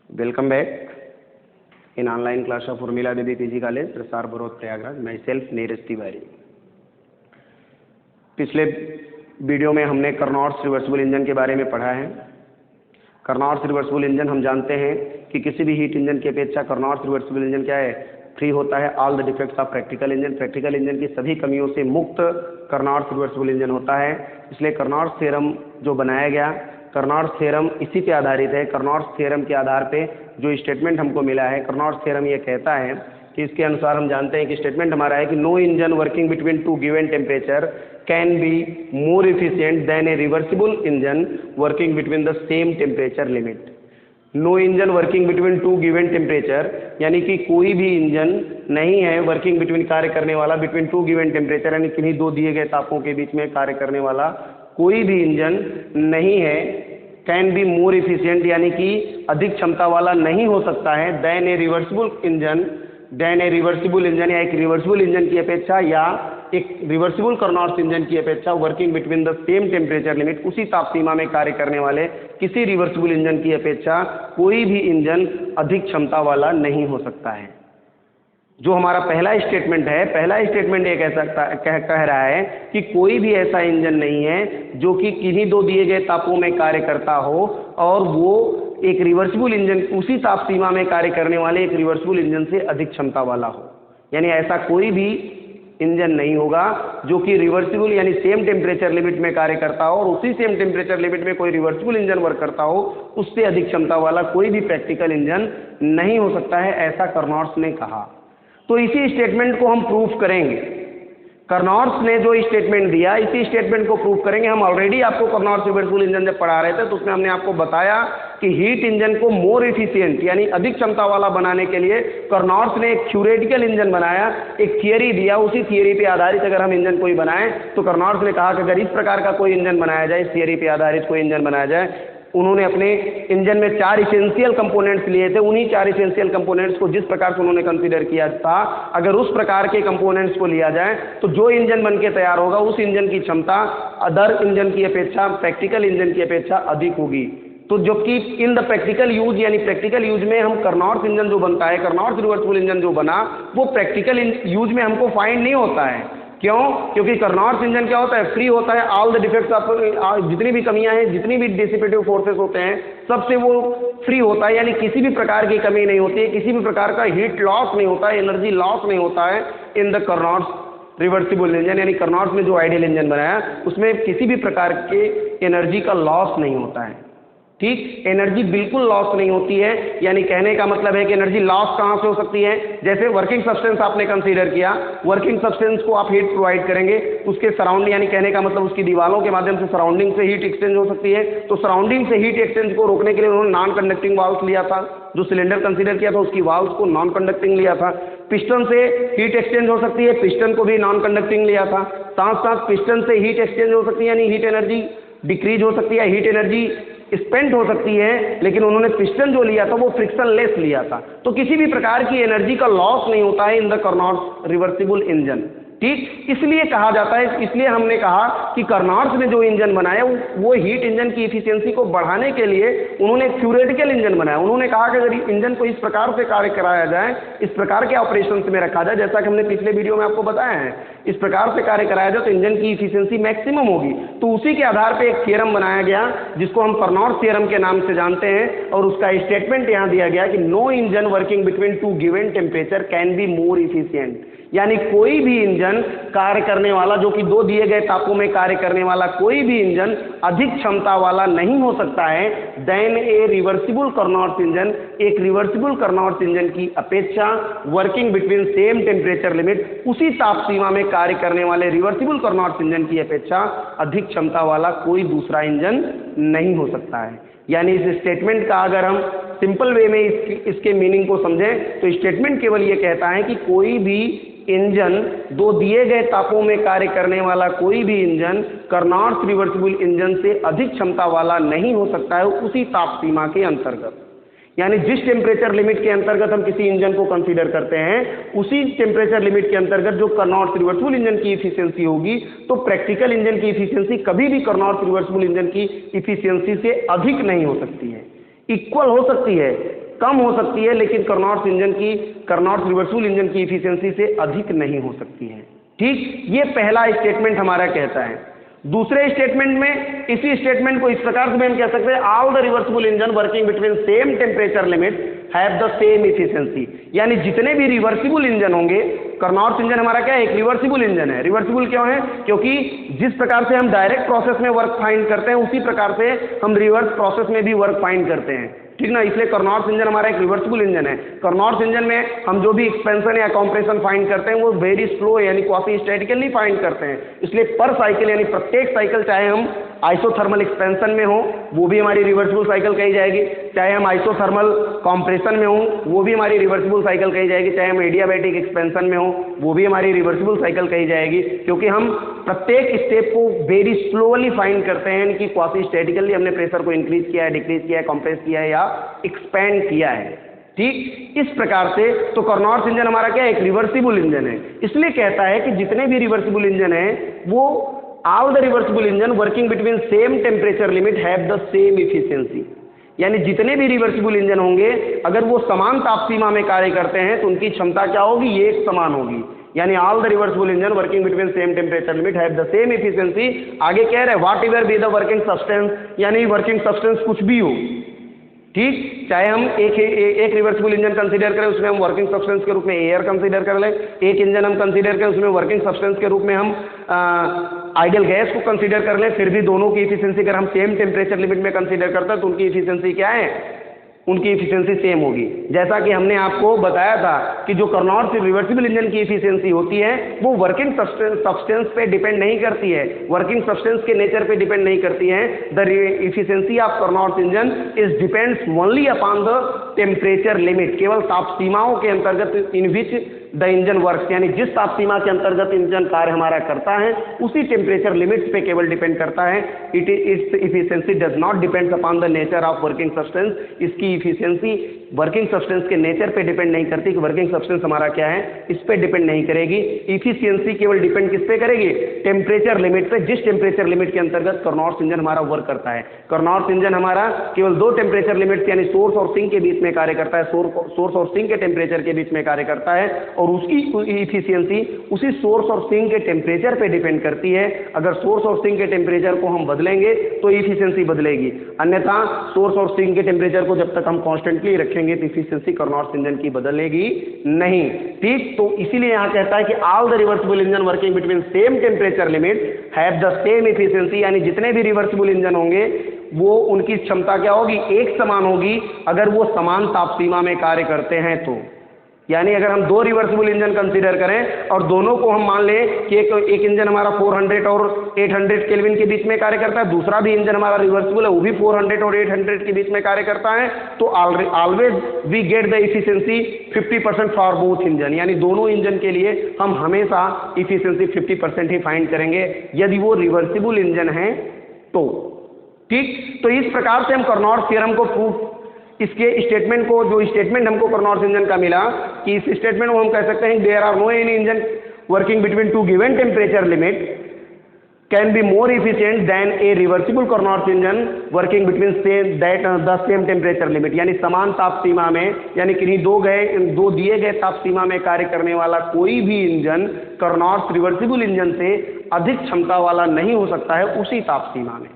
Welcome back in online class of Urmila Devi PG College, प्रसार बरोद प्रयागराज। मैं self Neeraj Tiwari. पिछले video में हमने कार्नोट्स रिवर्सिबल इंजन के बारे में पढ़ा है। कार्नोट्स रिवर्सिबल इंजन हम जानते हैं कि किसी भी हीट इंजन की अपेक्षा कार्नोट्स रिवर्सिबल इंजन क्या है, फ्री होता है all the defects of practical engine. Practical engine की सभी कमियों से मुक्त कार्नोट्स रिवर्सिबल इंजन होता है। इसलिए कार्नोट्स थ्योरम जो बनाया गया, कार्नोट्स थ्योरम इसी पे आधारित है। कार्नोट्स थ्योरम के आधार पे जो स्टेटमेंट हमको मिला है, कार्नोट्स थ्योरम ये कहता है कि इसके अनुसार हम जानते हैं कि स्टेटमेंट हमारा है कि no engine working between two given temperature can be more efficient than a reversible engine working between the same temperature limit. No engine working between two given temperature, यानी कि कोई भी इंजन नहीं है वर्किंग बिटवीन कार्य करने वाला between two given temperature, यानी किन्हीं दो दिए गए तापों के बीच में कार्य करने वाला कोई भी इंजन नहीं है। कैन बी मोर एफिशिएंट, यानी कि अधिक क्षमता वाला नहीं हो सकता है than a reversible engine, than a reversible engine या एक रिवर्सिबल इंजन की अपेक्षा या एक रिवर्सिबल कार्नोट्स इंजन की अपेक्षा working between the same temperature limit, उसी ताप सीमा में कार्य करने वाले किसी रिवर्सिबल इंजन की अपेक्षा कोई भी इंजन अधिक क्षमता वाला नहीं हो सकता है। जो हमारा पहला स्टेटमेंट है, पहला स्टेटमेंट ये कह रहा है कि कोई भी ऐसा इंजन नहीं है जो कि किन्हीं दो दिए गए तापों में कार्य करता हो और वो एक रिवर्सिबल इंजन उसी ताप सीमा में कार्य करने वाले एक रिवर्सिबल इंजन से अधिक क्षमता वाला हो। यानी ऐसा कोई भी इंजन नहीं होगा जो कि रिवर्सिबल यानी सेम टेम्परेचर लिमिट में कार्य करता हो और उसी सेम टेम्परेचर लिमिट में कोई रिवर्सिबल इंजन वर्क करता हो, उससे अधिक क्षमता वाला कोई भी प्रैक्टिकल इंजन नहीं हो सकता है, ऐसा कार्नोट्स ने कहा। तो इसी स्टेटमेंट को हम प्रूफ करेंगे। कार्नोट्स ने जो स्टेटमेंट दिया, इसी स्टेटमेंट को प्रूफ करेंगे। हम ऑलरेडी आपको कार्नोट्स रिवर्सिबल इंजन जब पढ़ा रहे थे तो उसमें हमने आपको बताया कि हीट इंजन को मोर एफिशिएंट यानी अधिक क्षमता वाला बनाने के लिए कार्नोट्स ने एक थ्योरेटिकल इंजन बनाया, एक थियरी दिया। उसी थियरी पे आधारित अगर हम इंजन कोई बनाएं तो कार्नोट्स ने कहा कि अगर इस प्रकार का कोई इंजन बनाया जाए, इस थियरी पे आधारित कोई इंजन बनाया जाए, उन्होंने अपने इंजन में 4 इसेंशियल कंपोनेंट्स लिए थे। उन्हीं 4 इसेंशियल कंपोनेंट्स को जिस प्रकार से उन्होंने कंसीडर किया था, अगर उस प्रकार के कंपोनेंट्स को लिया जाए तो जो इंजन बन के तैयार होगा उस इंजन की क्षमता अदर इंजन की अपेक्षा, प्रैक्टिकल इंजन की अपेक्षा अधिक होगी। तो जबकि इन द प्रैक्टिकल यूज यानी प्रैक्टिकल यूज में हम कार्नोट्स इंजन जो बनता है, कार्नोट्स रिवर्सिबल इंजन जो बना, वो प्रैक्टिकल यूज में हमको फाइंड नहीं होता है। क्यों? क्योंकि कार्नोट्स इंजन क्या होता है, फ्री होता है ऑल द डिफेक्ट्स ऑफ, जितनी भी कमियां हैं, जितनी भी डिसिपेटिव फोर्सेस होते हैं, सबसे वो फ्री होता है। यानी किसी भी प्रकार की कमी नहीं होती है, किसी भी प्रकार का हीट लॉस नहीं होता है, एनर्जी लॉस नहीं होता है in the Carnot's reversible engine. यानी कार्नोट्स ने जो आइडियल इंजन बनाया उसमें किसी भी प्रकार के एनर्जी का लॉस नहीं होता है। ठीक, एनर्जी बिल्कुल लॉस नहीं होती है। यानी कहने का मतलब है कि एनर्जी लॉस कहाँ से हो सकती है? जैसे वर्किंग सब्सटेंस आपने कंसीडर किया, वर्किंग सब्सटेंस को आप हीट प्रोवाइड करेंगे, उसके सराउंडिंग यानी कहने का मतलब उसकी दीवारों के माध्यम से सराउंडिंग से हीट एक्सचेंज हो सकती है। तो सराउंडिंग से हीट एक्सचेंज को रोकने के लिए उन्होंने नॉन कंडक्टिंग वाल्व्स लिया था। जो सिलेंडर कंसीडर किया था उसकी वाल्व्स को नॉन कंडक्टिंग लिया था। पिस्टन से हीट एक्सचेंज हो सकती है, पिस्टन को भी नॉन कंडक्टिंग लिया था। साथ साथ पिस्टन से हीट एक्सचेंज हो सकती है, यानी हीट एनर्जी डिक्रीज हो सकती है, हीट एनर्जी स्पेंड हो सकती है, लेकिन उन्होंने पिस्टन जो लिया था वो फ्रिक्शन लेस लिया था। तो किसी भी प्रकार की एनर्जी का लॉस नहीं होता है in the Carnot's reversible engine. ठीक, इसलिए कहा जाता है, इसलिए हमने कहा कि कार्नोट्स ने जो इंजन बनाया वो हीट इंजन की इफिशियंसी को बढ़ाने के लिए उन्होंने एक थ्योरेटिकल इंजन बनाया। उन्होंने कहा कि अगर इंजन को इस प्रकार से कार्य कराया जाए, इस प्रकार के ऑपरेशन में रखा जाए, जैसा कि हमने पिछले वीडियो में आपको बताया है, इस प्रकार से कार्य कराया जाए तो इंजन की इफिशियंसी मैक्सिमम होगी। तो उसी के आधार पर एक थियरम बनाया गया जिसको हम कार्नोट्स थियरम के नाम से जानते हैं, और उसका स्टेटमेंट यहाँ दिया गया कि no engine working between two given temperature can be more efficient. यानी कोई भी इंजन कार्य करने वाला, जो कि दो दिए गए तापों में कार्य करने वाला कोई भी इंजन अधिक क्षमता वाला नहीं हो सकता है than a reversible Carnot's engine, एक रिवर्सिबल कार्नोट्स इंजन की अपेक्षा working between same temperature limit, उसी ताप सीमा में कार्य करने वाले रिवर्सिबल कार्नोट्स इंजन की अपेक्षा अधिक क्षमता वाला कोई दूसरा इंजन नहीं हो सकता है। यानी इस स्टेटमेंट का अगर हम सिंपल वे में इसके मीनिंग को समझें तो स्टेटमेंट केवल ये कहता है कि कोई भी इंजन, दो दिए गए तापों में कार्य करने वाला कोई भी इंजन कार्नोट्स रिवर्सिबल इंजन से अधिक क्षमता वाला नहीं हो सकता है उसी ताप सीमा के अंतर्गत। यानी जिस टेम्परेचर लिमिट के अंतर्गत हम किसी इंजन को कंसीडर करते हैं, उसी टेम्परेचर लिमिट के अंतर्गत जो कार्नोट्स रिवर्सिबल इंजन की इफिशियंसी होगी, तो प्रैक्टिकल इंजन की इफिशियंसी कभी भी कार्नोट्स रिवर्सिबल इंजन की इफिशियंसी से अधिक नहीं हो सकती है, इक्वल हो सकती है। कम हो सकती है, लेकिन कार्नोट्स रिवर्सिबल इंजन की इफिशियंसी से अधिक नहीं हो सकती है। ठीक, ये पहला स्टेटमेंट हमारा कहता है। दूसरे स्टेटमेंट में, इसी स्टेटमेंट को इस प्रकार से भी हम कह सकते हैं, all the reversible engine working between same temperature limit have the same efficiency. यानी जितने भी रिवर्सिबल इंजन होंगे, कार्नोट्स इंजन हमारा क्या है, एक रिवर्सिबल इंजन है। रिवर्सिबल क्यों है? क्योंकि जिस प्रकार से हम डायरेक्ट प्रोसेस में वर्क फाइंड करते हैं, उसी प्रकार से हम रिवर्स प्रोसेस में भी वर्क फाइंड करते हैं। ठीक ना, इसलिए कार्नोट्स इंजन हमारा एक रिवर्सिबल इंजन है। कार्नोट्स इंजन में हम जो भी एक्सपेंशन या कंप्रेशन फाइंड करते हैं वो वेरी स्लो यानी क्वासी स्टैटिकली फाइंड करते हैं। इसलिए पर साइकिल यानी प्रत्येक साइकिल, चाहे हम आइसोथर्मल एक्सपेंशन में हो वो भी हमारी रिवर्सिबल साइकिल कही जाएगी, चाहे हम आइसोथर्मल कंप्रेशन में हो वो भी हमारी रिवर्सिबल साइकिल कही जाएगी, चाहे हम एडियाबैटिक एक्सपेंशन में हो वो भी हमारी रिवर्सिबल साइकिल कही जाएगी, क्योंकि हम प्रत्येक स्टेप को वेरी स्लोली फाइंड करते हैं कि क्वासी स्टैटिकली हमने प्रेशर को इंक्रीज किया है, डिक्रीज किया है, कंप्रेस किया है या एक्सपेंड किया है। ठीक, इस प्रकार से तो कार्नोट्स इंजन हमारा क्या है, एक रिवर्सिबल इंजन है। इसलिए कहता है कि जितने भी रिवर्सिबल इंजन है वो all the reversible engine working between same temperature limit have the same efficiency. यानी जितने भी रिवर्सिबल इंजन होंगे अगर वो समान ताप सीमा में कार्य करते हैं तो उनकी क्षमता क्या होगी, ये एक समान होगी। यानी all the reversible engine working between same temperature limit have the same efficiency. आगे कह रहे हैं what ever be the working substance, यानी वर्किंग सब्सटेंस कुछ भी हो। ठीक, चाहे हम एक रिवर्सिबल इंजन कंसीडर करें, उसमें हम वर्किंग सब्सटेंस के रूप में एयर कंसीडर कर लें, एक इंजन हम कंसीडर करें उसमें वर्किंग सब्सटेंस के रूप में हम आइडियल गैस को कंसीडर कर लें, फिर भी दोनों की इफिशियंसी अगर हम सेम टेम्परेचर लिमिट में कंसीडर करते हैं तो उनकी इफिशियंसी क्या है, उनकी इफिशियंसी सेम होगी। जैसा कि हमने आपको बताया था कि जो कार्नोट्स रिवर्सिबल इंजन की इफिशियंसी होती है वो वर्किंग सब्सटेंस पे डिपेंड नहीं करती है, वर्किंग सब्सटेंस के नेचर पे डिपेंड नहीं करती है। The efficiency of Carnot's engine is depends only upon the temperature limit, केवल ताप सीमाओं के अंतर्गत इन विच द इंजन वर्क्स, यानी जिस ताप सीमा के अंतर्गत इंजन कार्य हमारा करता है उसी टेम्परेचर लिमिट्स पे केवल डिपेंड करता है। It's efficiency does not depends upon the nature of working substance. इसकी इफिशियंसी वर्किंग सब्सटेंस के नेचर पे डिपेंड नहीं करती कि वर्किंग सब्सटेंस हमारा क्या है, इस पे डिपेंड नहीं करेगी। इफिशियंसी केवल डिपेंड किस पे करेगी, टेम्परेचर लिमिट पे, जिस टेम्परेचर लिमिट के अंतर्गत कार्नोट्स इंजन हमारा वर्क करता है। कार्नोट्स इंजन हमारा केवल दो टेम्परेचर लिमिट्स यानी सोर्स और सिंक के बीच में कार्य करता है, सोर्स और सिंक के टेम्परेचर के बीच में कार्य करता है, और उसकी इफिशियंसी उसी सोर्स और सिंक के टेम्परेचर पे डिपेंड करती है। अगर सोर्स और सिंक के टेम्परेचर को हम बदलेंगे तो इफिशियंसी बदलेगी, अन्यथा सोर्स और सिंक के टेम्परेचर को जब तक हम कॉन्स्टेंटली रखेंगे तो इफिशियंसी कार्नोट्स इंजन की बदलेगी नहीं। ठीक, तो इसीलिए यहां कहता है कि all the reversible engine working between same temperature limit have the same efficiency, यानी जितने भी रिवर्सिबल इंजन होंगे वो उनकी क्षमता क्या होगी, एक समान होगी अगर वो समान ताप सीमा में कार्य करते हैं तो। यानी अगर हम दो रिवर्सिबल इंजन कंसीडर करें और दोनों को हम मान लें कि एक इंजन हमारा 400 और 800 केल्विन के बीच में कार्य करता है, दूसरा भी इंजन हमारा रिवर्सिबल है वो भी 400 और 800 के बीच में कार्य करता है, तो always we get the efficiency 50% for both engine. यानी दोनों इंजन के लिए हम हमेशा इफिशियंसी 50% ही फाइंड करेंगे यदि वो रिवर्सिबल इंजन है तो। ठीक, तो इस प्रकार से हम कार्नोट्स थ्योरम को प्रूफ, इसके स्टेटमेंट को, जो स्टेटमेंट हमको कार्नोट्स इंजन का मिला कि इस स्टेटमेंट को हम कह सकते हैं there are no any engine working between two given temperature limit can be more efficient than a reversible Carnot's engine working between the same temperature limit. यानी समान ताप सीमा में, यानी किन्हीं दो दिए गए ताप सीमा में कार्य करने वाला कोई भी इंजन कार्नोट्स रिवर्सिबल इंजन से अधिक क्षमता वाला नहीं हो सकता है उसी ताप सीमा में।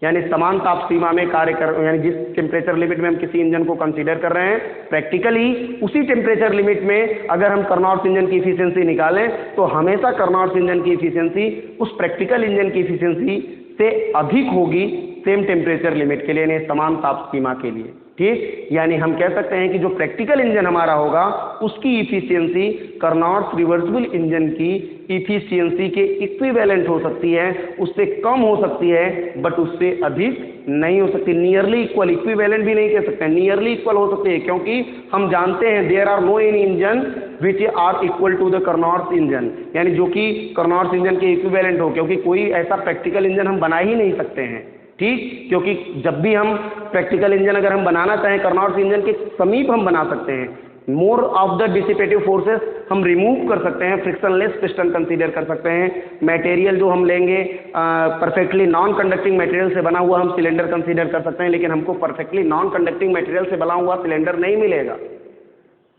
यानी समान ताप सीमा में कार्य कर, यानी जिस टेम्परेचर लिमिट में हम किसी इंजन को कंसीडर कर रहे हैं प्रैक्टिकली उसी टेम्परेचर लिमिट में अगर हम कार्नोट्स इंजन की इफिशियंसी निकालें तो हमेशा कार्नोट्स इंजन की इफिशियंसी उस प्रैक्टिकल इंजन की इफिशियंसी से अधिक होगी सेम टेम्परेचर लिमिट के लिए, यानी समान ताप सीमा के लिए। ठीक, यानी हम कह सकते हैं कि जो प्रैक्टिकल इंजन हमारा होगा उसकी इफिशियंसी कार्नोट्स रिवर्सिबल इंजन की इफिशियंसी के इक्विवेलेंट हो सकती है, उससे कम हो सकती है बट उससे अधिक नहीं हो सकती। नियरली इक्वल, इक्विवेलेंट भी नहीं कह सकते, नियरली इक्वल हो सकती है, क्योंकि हम जानते हैं there are no any engine which are equal to the Carnot's engine, यानी जो कि कार्नोट्स इंजन के इक्विवेलेंट हो, क्योंकि कोई ऐसा प्रैक्टिकल इंजन हम बना ही नहीं सकते हैं। ठीक, क्योंकि जब भी हम प्रैक्टिकल इंजन अगर हम बनाना चाहें कार्नोट्स इंजन के समीप हम बना सकते हैं, more of the dissipative forces हम रिमूव कर सकते हैं, फ्रिक्शनलेस पिस्टन कंसीडर कर सकते हैं, मटेरियल जो हम लेंगे परफेक्टली नॉन कंडक्टिंग मटेरियल से बना हुआ हम सिलेंडर कंसीडर कर सकते हैं, लेकिन हमको परफेक्टली नॉन कंडक्टिंग मटेरियल से बना हुआ सिलेंडर नहीं मिलेगा,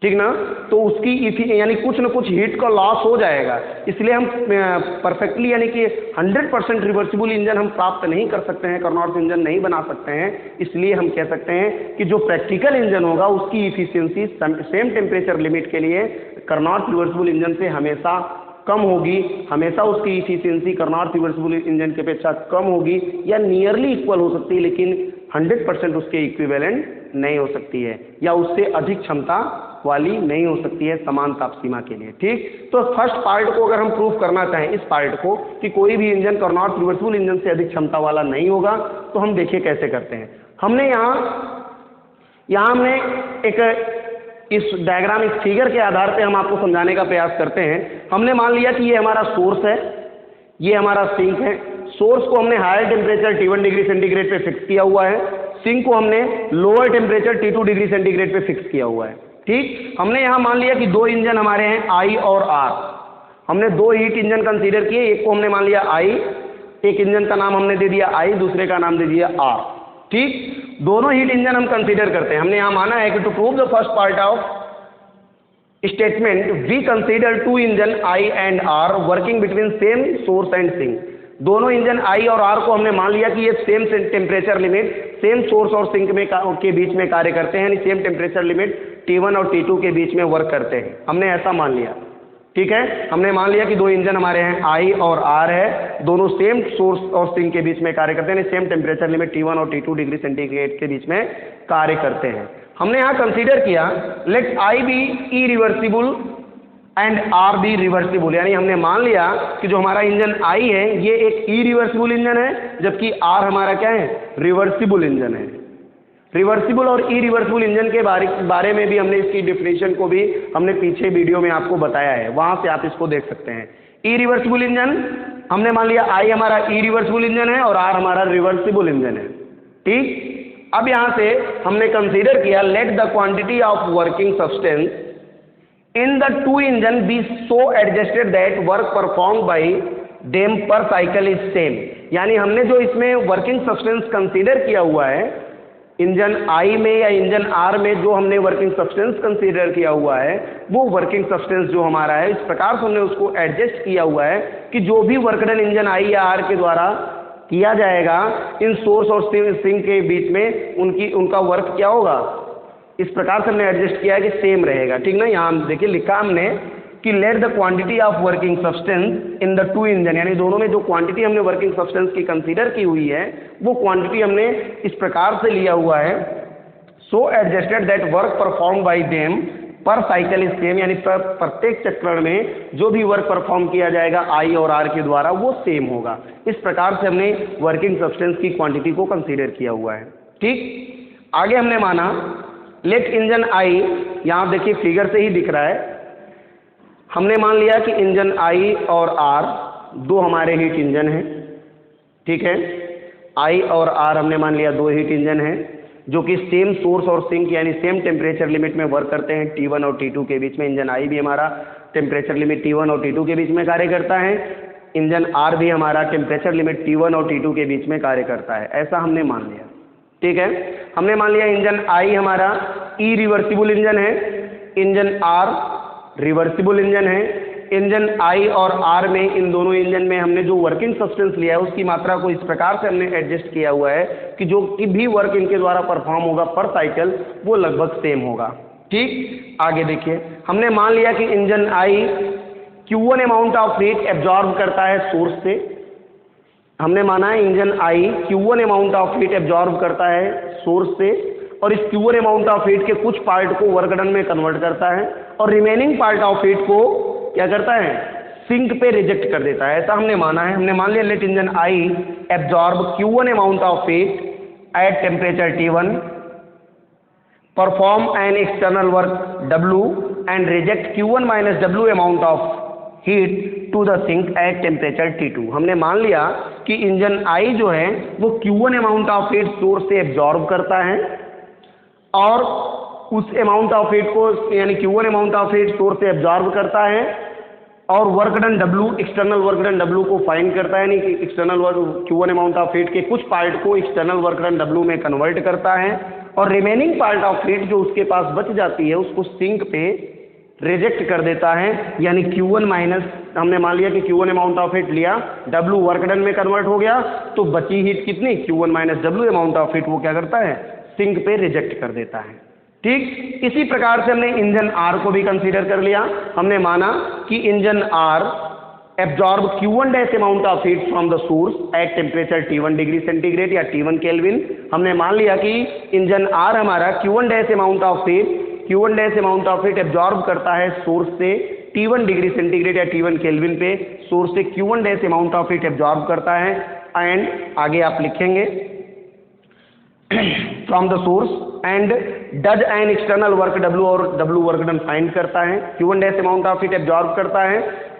ठीक ना। तो उसकी यानी कुछ ना कुछ हीट का लॉस हो जाएगा, इसलिए हम परफेक्टली यानी कि 100% रिवर्सिबल इंजन हम प्राप्त नहीं कर सकते हैं, कार्नोट इंजन नहीं बना सकते हैं। इसलिए हम कह सकते हैं कि जो प्रैक्टिकल इंजन होगा उसकी इफिशियंसी सेम टेम्परेचर लिमिट के लिए कार्नोट रिवर्सिबल इंजन से हमेशा कम होगी, हमेशा उसकी इफिशियंसी कार्नोट रिवर्सिबल इंजन की अपेक्षा कम होगी या नियरली इक्वल हो सकती है, लेकिन 100% उसके इक्विवेलेंट नहीं हो सकती है या उससे अधिक क्षमता वाली नहीं हो सकती है समान ताप सीमा के लिए, ठीक। तो फर्स्ट पार्ट को अगर हम प्रूव करना चाहें, इस पार्ट को कि कोई भी इंजन कार्नोट रिवर्सिबल इंजन से अधिक क्षमता वाला नहीं होगा, तो हम देखिए कैसे करते हैं। हमने यहाँ हमने एक इस डायग्राम, इस फिगर के आधार पे हम आपको समझाने का प्रयास करते हैं। हमने मान लिया कि ये हमारा सोर्स है, ये हमारा सिंक है। सोर्स को हमने higher temperature T1 degree centigrade पे फिक्स किया हुआ है, सिंक को हमने lower temperature T2 degree centigrade पे फिक्स किया हुआ है, ठीक। हमने यहाँ मान लिया कि दो इंजन हमारे हैं I और R। हमने दो हीट इंजन कंसीडर किए, एक को हमने मान लिया I, एक इंजन का नाम हमने दे दिया I, दूसरे का नाम दे दिया R, ठीक। दोनों हीट इंजन हम कंसीडर करते हैं। हमने यहाँ माना है कि to prove the first part of statement we consider two engine I and R working between same source and sink. दोनों इंजन I और R को हमने मान लिया कि ये same temperature limit, same source और सिंक में के बीच में कार्य करते हैं, यानी सेम टेम्परेचर लिमिट T1 और T2 के बीच में वर्क करते हैं। हमने ऐसा मान लिया, ठीक है। हमने मान लिया कि दो इंजन हमारे हैं I और R है, दोनों सेम सोर्स और सिंक के बीच में कार्य करते हैं, सेम टेम्परेचर लिमिट T1 और T2 डिग्री सेंटीग्रेड के बीच में कार्य करते हैं। हमने यहाँ कंसीडर किया let I be irreversible and R be reversible, यानी हमने मान लिया कि जो हमारा इंजन I है ये एक इरिवर्सिबल इंजन है, जबकि R हमारा क्या है, रिवर्सिबल इंजन है। रिवर्सिबल और इरिवर्सिबल इंजन के बारे में भी हमने इसकी डिफिनेशन को भी हमने पीछे वीडियो में आपको बताया है, वहां से आप इसको देख सकते हैं। इरिवर्सिबल इंजन हमने मान लिया I हमारा इरिवर्सिबल इंजन है और R हमारा रिवर्सिबल इंजन है, ठीक। अब यहां से हमने कंसीडर किया let the quantity of working substance in the two engine be so adjusted that work perform by them per cycle is same, यानी हमने जो इसमें वर्किंग सब्सटेंस कंसीडर किया हुआ है इंजन I में या इंजन R में, जो हमने वर्किंग सब्सटेंस कंसीडर किया हुआ है वो वर्किंग सब्सटेंस जो हमारा है इस प्रकार से हमने उसको एडजस्ट किया हुआ है कि जो भी वर्क डन इंजन I या R के द्वारा किया जाएगा इन सोर्स और सिंक के बीच में उनका वर्क क्या होगा, इस प्रकार से हमने एडजस्ट किया है कि सेम रहेगा, ठीक ना। यहाँ देखिए लिखा हमने कि late the quantity of working substance in the two engine, यानी दोनों में जो क्वांटिटी हमने वर्किंग सब्सटेंस की कंसीडर की हुई है वो क्वांटिटी हमने इस प्रकार से लिया हुआ है so adjusted that work perform by them per cycle is same, यानी प्रत्येक चक्रण में जो भी वर्क परफॉर्म किया जाएगा I और R के द्वारा वो सेम होगा। इस प्रकार से हमने वर्किंग सब्सटेंस की क्वांटिटी को कंसीडर किया हुआ है, ठीक। आगे हमने माना लेट इंजन I, यहाँ देखिए फिगर से ही दिख रहा है, हमने मान लिया कि इंजन I और R दो हमारे हीट इंजन हैं, ठीक है। I और R हमने मान लिया दो हीट इंजन हैं जो कि सेम सोर्स और सिंक यानी सेम टेम्परेचर लिमिट में वर्क करते हैं T1 और T2 के बीच में। इंजन I भी हमारा टेम्परेचर लिमिट T1 और T2 के बीच में कार्य करता है, इंजन R भी हमारा टेम्परेचर लिमिट T1 और T2 के बीच में कार्य करता है, ऐसा हमने मान लिया, ठीक है। हमने मान लिया इंजन I हमारा इरिवर्सिबल इंजन है, इंजन R रिवर्सिबल इंजन है। इंजन I और R में, इन दोनों इंजन में हमने जो वर्किंग सब्सटेंस लिया है उसकी मात्रा को इस प्रकार से हमने एडजस्ट किया हुआ है कि जो कि भी वर्क इनके द्वारा परफॉर्म होगा पर साइकिल वो लगभग सेम होगा, ठीक। आगे देखिए हमने मान लिया कि engine I Q1 amount of heat absorb करता है सोर्स से, हमने माना है engine I Q1 amount of heat absorb करता है सोर्स से और इस Q1 अमाउंट ऑफ हीट के कुछ पार्ट को वर्क डन में कन्वर्ट करता है और रिमेनिंग पार्ट ऑफ हीट को क्या करता है, सिंक पे रिजेक्ट कर देता है, ऐसा हमने माना है। हमने मान लिया let engine I absorb Q1 amount of heat at temperature T1 perform an external work W and reject Q1 minus W amount of heat to the sink at temperature T2। हमने मान लिया कि इंजन I जो है वो Q1 amount of heat source से absorb करता है और उस अमाउंट ऑफ हीट को यानी Q1 amount of heat source से एब्जॉर्ब करता है और work done W, external work done W को फाइंड करता है, यानी कि external work Q1 amount of heat के कुछ पार्ट को एक्सटर्नल वर्क डन W में कन्वर्ट करता है और रिमेनिंग पार्ट ऑफ हीट जो उसके पास बच जाती है उसको सिंक पे रिजेक्ट कर देता है, यानी Q1 माइनस, हमने मान लिया कि Q1 अमाउंट ऑफ हीट लिया, W वर्क डन में कन्वर्ट हो गया, तो बची हीट कितनी, Q1 minus W amount of heat, वो क्या करता है, सिंक पे रिजेक्ट कर देता है। ठीक इसी प्रकार से हमने इंजन R को भी कंसीडर कर लिया। हमने माना कि engine R absorb Q1 dash amount of heat from the source eight temperature T1 degree centigrade या T1 केल्विन। हमने मान लिया कि इंजन R हमारा Q1 dash amount of heat absorb करता है सोर्स से T1 डिग्री सेंटीग्रेड या T1 केल्विन पे, सोर्स से Q1 dash amount of heat absorb करता है एंड आगे आप लिखेंगे from the source and does an external work W और W वर्क डन फाइंड करता है, Q1 dash amount of heat absorb करता है,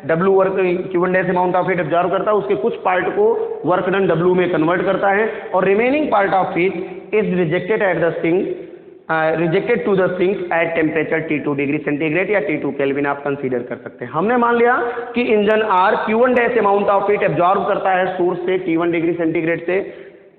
W work Q1 dash amount of heat absorb करता है, उसके कुछ पार्ट को वर्क डन W में कन्वर्ट करता है और remaining part of heat is rejected at the sink, rejected to the sink at temperature T2 degree centigrade या T2 केल्विन आप कंसीडर कर सकते हैं। हमने मान लिया कि engine R Q1 dash amount of heat absorb करता है सोर्स से T1 डिग्री सेंटीग्रेड से,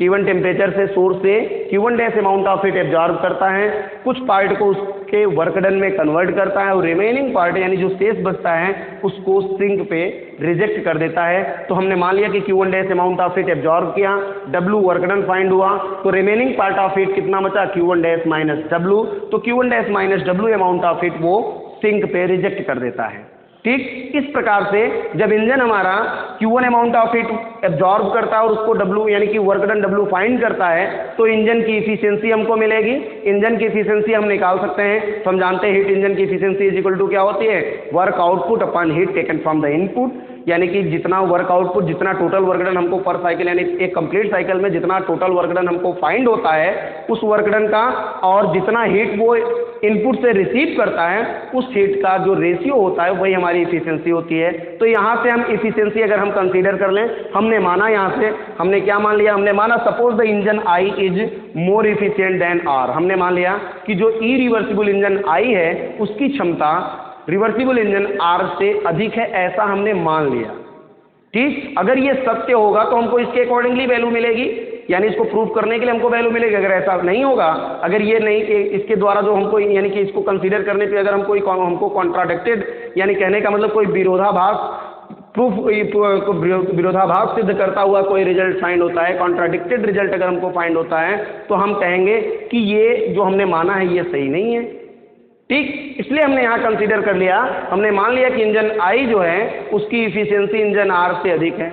T1 टेम्परेचर से सोर्स से Q1 dash amount of heat absorb करता है, कुछ पार्ट को उसके वर्क डन में कन्वर्ट करता है और रिमेनिंग पार्ट यानी जो शेष बचता है उसको सिंक पे रिजेक्ट कर देता है। तो हमने मान लिया कि Q1 dash amount of heat absorb किया, W वर्क डन फाइंड हुआ, तो रिमेनिंग पार्ट ऑफ हीट कितना बचा, Q1 डैश माइनस W, तो Q1 dash minus W amount of heat वो सिंक पे रिजेक्ट कर देता है। ठीक इस प्रकार से जब इंजन हमारा Q1 amount of heat absorb करता है और उसको W यानी कि वर्क डन W फाइंड करता है तो इंजन की इफिशियंसी हमको मिलेगी। इंजन की इफिशियंसी हम निकाल सकते हैं, तो हम जानते हैं हीट इंजन की इफिशियंसी इज इक्वल टू क्या होती है, work output upon heat taken from the input, यानी कि जितना वर्क आउटपुट, जितना टोटल वर्क डन हमको पर साइकिल यानी एक कंप्लीट साइकिल में जितना टोटल वर्क डन हमको फाइंड होता है उस वर्क डन का और जितना हीट वो इनपुट से रिसीव करता है उस हीट का जो रेशियो होता है वही हमारी इफिशियंसी होती है। तो यहाँ से हम इफिशियंसी अगर हम कंसीडर कर लें, हमने माना यहाँ से हमने क्या मान लिया, हमने माना suppose the engine I is more efficient than R। हमने मान लिया कि जो इरिवर्सिबल इंजन I है उसकी क्षमता रिवर्सिबल इंजन R से अधिक है, ऐसा हमने मान लिया। ठीक, अगर ये सत्य होगा तो हमको इसके अकॉर्डिंगली वैल्यू मिलेगी, यानी इसको प्रूव करने के लिए हमको वैल्यू मिलेगी। अगर ऐसा नहीं होगा, अगर ये नहीं, इसके द्वारा जो हमको यानी कि इसको कंसीडर करने पे अगर हमको कॉन्ट्राडिक्टेड यानी कहने का मतलब कोई विरोधाभास सिद्ध करता हुआ कोई रिजल्ट फाइंड होता है, कॉन्ट्राडिक्टेड रिजल्ट अगर हमको फाइंड होता है तो हम कहेंगे कि ये जो हमने माना है ये सही नहीं है। ठीक, इसलिए हमने यहाँ कंसीडर कर लिया, हमने मान लिया कि इंजन I जो है उसकी इफिशियंसी इंजन R से अधिक है।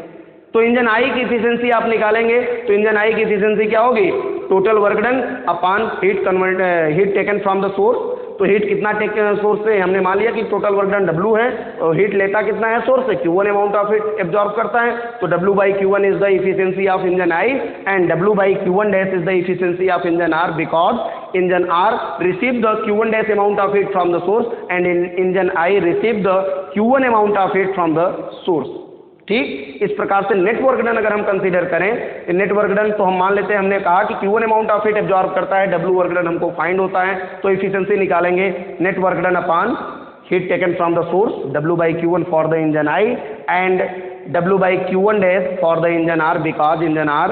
तो इंजन I की इफिशियंसी आप निकालेंगे तो इंजन I की इफिशियंसी क्या होगी, total work done upon heat taken from the source. तो हीट कितना सोर्स से, हमने मान लिया कि टोटल वर्क डन W है और हीट लेता कितना है सोर्स से, Q1 amount of heat absorb करता है, तो W by Q1 is the efficiency of engine I and W by Q1 dash is the efficiency of engine R because engine R receive the Q1 dash amount of heat from the source and engine I receive the Q1 amount of heat from the source. ठीक, इस प्रकार से network done अगर हम consider करें, network done तो हम मान लेते हैं, हमने कहा कि Q1 amount of heat absorb करता है, W वर्क डन हमको फाइंड होता है, तो इफिशियंसी निकालेंगे net work done upon heat taken from the source W by Q1 for the engine I and W by Q1 dash for the engine R because engine R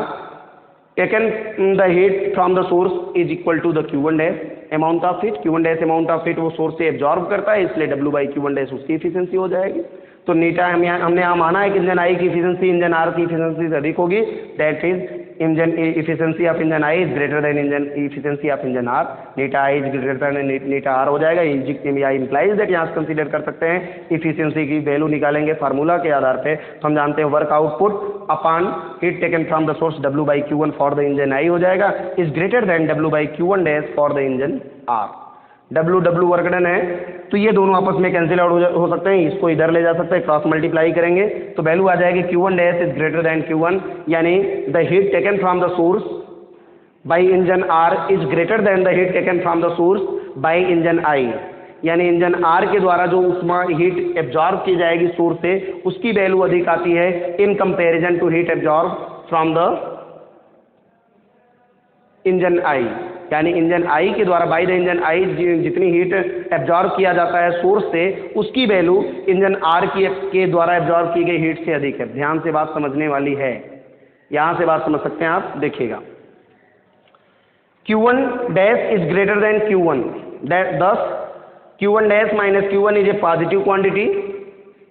taken the heat from the source is equal to the Q1 dash amount of heat. Q1 dash amount of heat वो source से absorb करता है, इसलिए W by Q1 dash उसकी efficiency हो जाएगी। तो नीटा हमने यहाँ माना है कि इंजन I की इफिशियंसी इंजन R की इफिशियंसी से अधिक होगी, that is engine efficiency of engine I is greater then engine efficiency of engine R। Neeta I is greater then Neeta R हो जाएगा, इम्प्लाइज दैट यहाँ से कंसीडर कर सकते हैं। इफिशियंसी की वैल्यू निकालेंगे फार्मूला के आधार पे, तो हम जानते हैं work output upon heat taken from the source W by Q1 for the engine I हो जाएगा, is greater then W by Q1 dash for the engine R। W work done है तो ये दोनों आपस में कैंसिल आउट हो सकते हैं, इसको इधर ले जा सकते हैं, क्रॉस मल्टीप्लाई करेंगे तो वैल्यू आ जाएगी Q1 dash is greater than Q1, यानी the heat taken from the source by engine R is greater than the heat taken from the source by engine I, यानी इंजन R के द्वारा जो उष्मा heat absorb की जाएगी source से उसकी वैल्यू अधिक आती है in comparison to heat absorb from the engine I। यानी इंजन आई के द्वारा बाई द इंजन आई जितनी हीट एब्जॉर्ब किया जाता है सोर्स से, उसकी वैल्यू इंजन आर के द्वारा एब्जॉर्ब की गई हीट से अधिक है। ध्यान से बात समझने वाली है, यहां से बात समझ सकते हैं आप, देखिएगा Q1 dash is greater than Q1, thus Q1 dash minus Q1 is a positive quantity.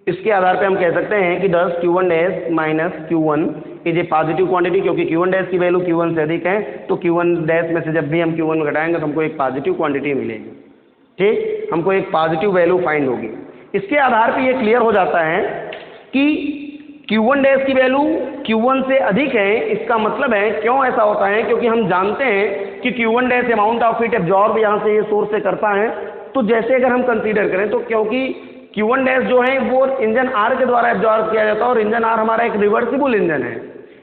इसके आधार पे हम कह सकते हैं कि thus Q1 dash minus Q1 is a positive quantity, क्योंकि Q1 डैश की वैल्यू Q1 से अधिक है, तो Q1 डैश में से जब भी हम Q1 घटाएंगे तो हमको एक पॉजिटिव क्वांटिटी मिलेगी। ठीक, हमको एक पॉजिटिव वैल्यू फाइंड होगी। इसके आधार पे ये क्लियर हो जाता है कि Q1 डैश की वैल्यू Q1 से अधिक है। इसका मतलब है, क्यों ऐसा होता है, क्योंकि हम जानते हैं कि Q1 dash amount of heat absorb यहाँ से ये सोर्स से करता है। तो जैसे अगर हम कंसीडर करें तो क्योंकि Q1 डैश जो है वो इंजन आर के द्वारा एब्जॉर्ब किया जाता है और इंजन आर हमारा एक रिवर्सिबल इंजन है,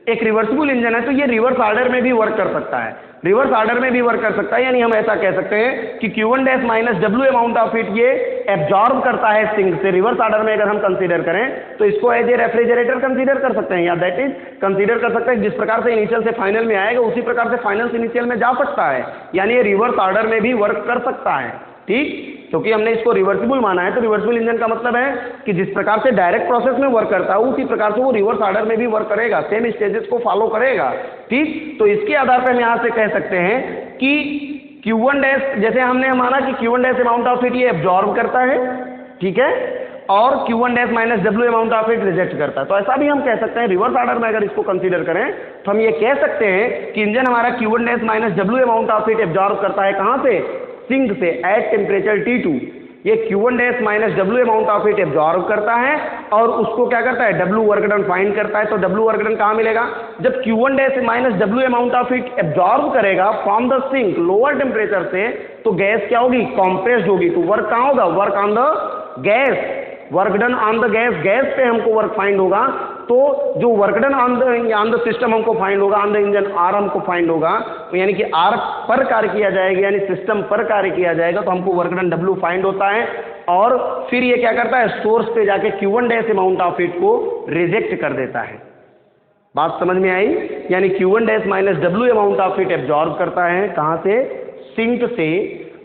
एक रिवर्सिबल इंजन है, तो ये रिवर्स ऑर्डर में भी वर्क कर सकता है, रिवर्स ऑर्डर में भी वर्क कर सकता है। यानी हम ऐसा कह सकते हैं कि Q1 dash minus W amount of heat ये एब्जॉर्ब करता है सिंक से। रिवर्स ऑर्डर में अगर हम कंसीडर करें तो इसको एज ए रेफ्रिजरेटर कंसीडर कर सकते हैं, या दैट इज कंसीडर कर सकते हैं जिस प्रकार से इनिशियल से फाइनल में आएगा उसी प्रकार से फाइनल से इनिशियल में जा सकता है, यानी ये रिवर्स ऑर्डर में भी वर्क कर सकता है। ठीक, क्योंकि हमने इसको रिवर्सिबल माना है, तो रिवर्सिबल इंजन का मतलब है कि जिस प्रकार से डायरेक्ट प्रोसेस में वर्क करता है उसी प्रकार से वो रिवर्स ऑर्डर में भी वर्क करेगा, सेम स्टेजेस को फॉलो करेगा। ठीक, तो इसके आधार पर हम यहाँ से कह सकते हैं कि Q1 डैश, जैसे हमने माना कि Q1 dash amount of heat ये एब्जॉर्ब करता है, ठीक है, और Q1 dash minus W amount of heat reject करता है। तो ऐसा भी हम कह सकते हैं, रिवर्स ऑर्डर में अगर इसको कंसीडर करें तो हम ये कह सकते हैं कि इंजन हमारा Q1 dash minus W amount of heat absorb करता है, कहाँ से, सिंक से, एट टेम्परेचर T2। ये Q1 dash minus W amount of heat absorb करता है और उसको क्या करता है, डब्ल्यू वर्क डन फाइंड करता है। तो डब्ल्यू वर्क डन कहाँ मिलेगा, जब Q1 dash minus W amount of heat absorb करेगा from the sink lower temperature से, तो गैस क्या होगी, कॉम्प्रेस्ड होगी। तो वर्क कहाँ होगा, work on the gas, work done on the gas, gas पे हमको वर्क फाइंड होगा। तो जो work done on the system हमको फाइंड होगा, ऑन द इंजन आर हमको फाइंड होगा, यानी कि आर पर कार्य किया जाएगा, यानी सिस्टम पर कार्य किया जाएगा, तो हमको वर्क डन डब्ल्यू फाइंड होता है। और फिर ये क्या करता है, सोर्स पे जाके Q1 dash amount of heat को रिजेक्ट कर देता है। बात समझ में आई, यानी Q1 dash minus W amount of heat absorb करता है, कहाँ से, सिंक से,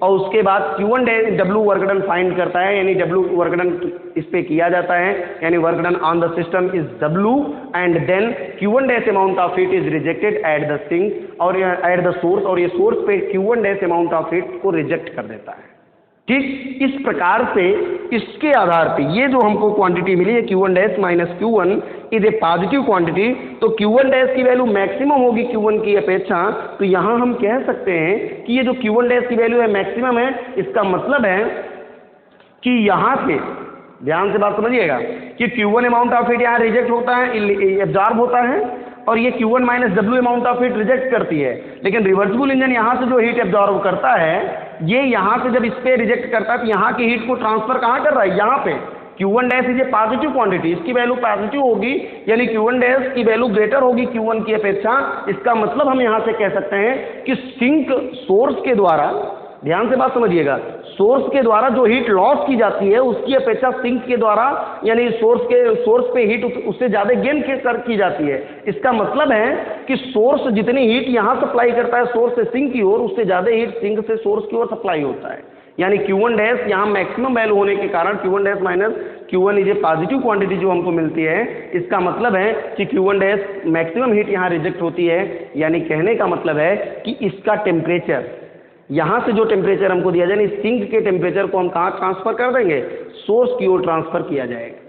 और उसके बाद Q1 dash W work done find करता है, यानी डब्ल्यू वर्क डन इस पे किया जाता है, यानी work done on the system is W, and then Q1 dash amount of heat is rejected at the sink और एट द सोर्स, और ये सोर्स पे Q1 dash amount of heat को रिजेक्ट कर देता है। ठीक, इस प्रकार से इसके आधार पे ये जो हमको क्वांटिटी मिली है Q1 dash minus Q1 is a positive quantity, तो Q1 डैश की वैल्यू मैक्सिमम होगी Q1 की अपेक्षा। तो यहाँ हम कह सकते हैं कि ये जो Q1 डैश की वैल्यू है मैक्सिमम है। इसका मतलब है कि यहाँ से ध्यान से बात समझिएगा कि Q1 अमाउंट ऑफ हीट यहाँ रिजेक्ट होता है, एब्जॉर्ब होता है, और ये Q1 minus W amount of heat reject करती है। लेकिन रिवर्सिबल इंजन यहाँ से जो हीट एब्जॉर्ब करता है, ये यहाँ से जब इस पे रिजेक्ट करता है तो यहाँ की हीट को ट्रांसफर कहाँ कर रहा है, यहाँ पे। Q1 dash is a positive quantity, इसकी वैल्यू पॉजिटिव होगी, यानी Q1 डैश की वैल्यू ग्रेटर होगी Q1 की अपेक्षा। इसका मतलब हम यहाँ से कह सकते हैं कि सिंक सोर्स के द्वारा, ध्यान से बात समझिएगा, सोर्स के द्वारा जो हीट लॉस की जाती है उसकी अपेक्षा सिंक के द्वारा, यानी सोर्स पे हीट उससे ज़्यादा गेन की जाती है। इसका मतलब है कि सोर्स जितनी हीट यहाँ सप्लाई करता है सोर्स से सिंक की ओर, उससे ज़्यादा हीट सिंक से सोर्स की ओर सप्लाई होता है। यानी Q1 डैश यहाँ मैक्सिमम वैल्यू होने के कारण Q1 dash minus Q1 is a positive quantity जो हमको मिलती है। इसका मतलब है कि Q1 डैश मैक्सिमम हीट यहाँ रिजेक्ट होती है, यानी कहने का मतलब है कि इसका टेम्परेचर, यहाँ से जो टेम्परेचर हमको दिया जाए, सिंक के टेम्परेचर को हम कहाँ ट्रांसफर कर देंगे, सोर्स की ओर ट्रांसफर किया जाएगा।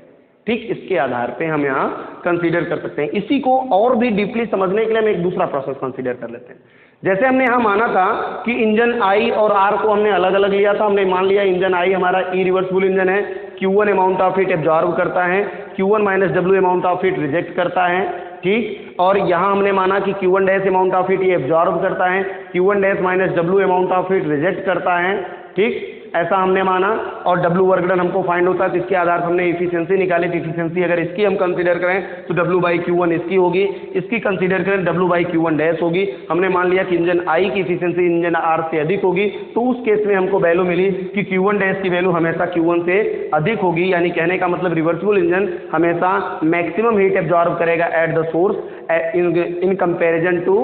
ठीक, इसके आधार पे हम यहाँ कंसीडर कर सकते हैं। इसी को और भी डीपली समझने के लिए हम एक दूसरा प्रोसेस कंसीडर कर लेते हैं। जैसे हमने यहाँ माना था कि इंजन आई और आर को हमने अलग अलग लिया था। हमने मान लिया इंजन आई हमारा इरिवर्सिबल इंजन है, Q1 amount of heat absorb करता है, Q1 minus W amount of heat reject करता है। ठीक, और यहाँ हमने माना कि Q1 dash amount of heat ये एब्जॉर्ब करता है, Q1 dash minus W amount of heat reject करता है। ठीक, ऐसा हमने माना, और डब्ल्यू वर्क डन हमको फाइंड होता है, तो इसके आधार पर हमने इफिशियंसी निकाली। तो इफिशियंसी अगर इसकी हम कंसीडर करें तो W बाई Q1 इसकी होगी, इसकी कंसीडर करें W बाई Q1 डैश होगी। हमने मान लिया कि इंजन आई की इफिशियंसी इंजन आर से अधिक होगी, तो उस केस में हमको वैल्यू मिली कि Q1 डैश की वैल्यू हमेशा Q1 से अधिक होगी। यानी कहने का मतलब रिवर्सिबल इंजन हमेशा मैक्सिमम हीट एब्जॉर्ब करेगा at the source in comparison to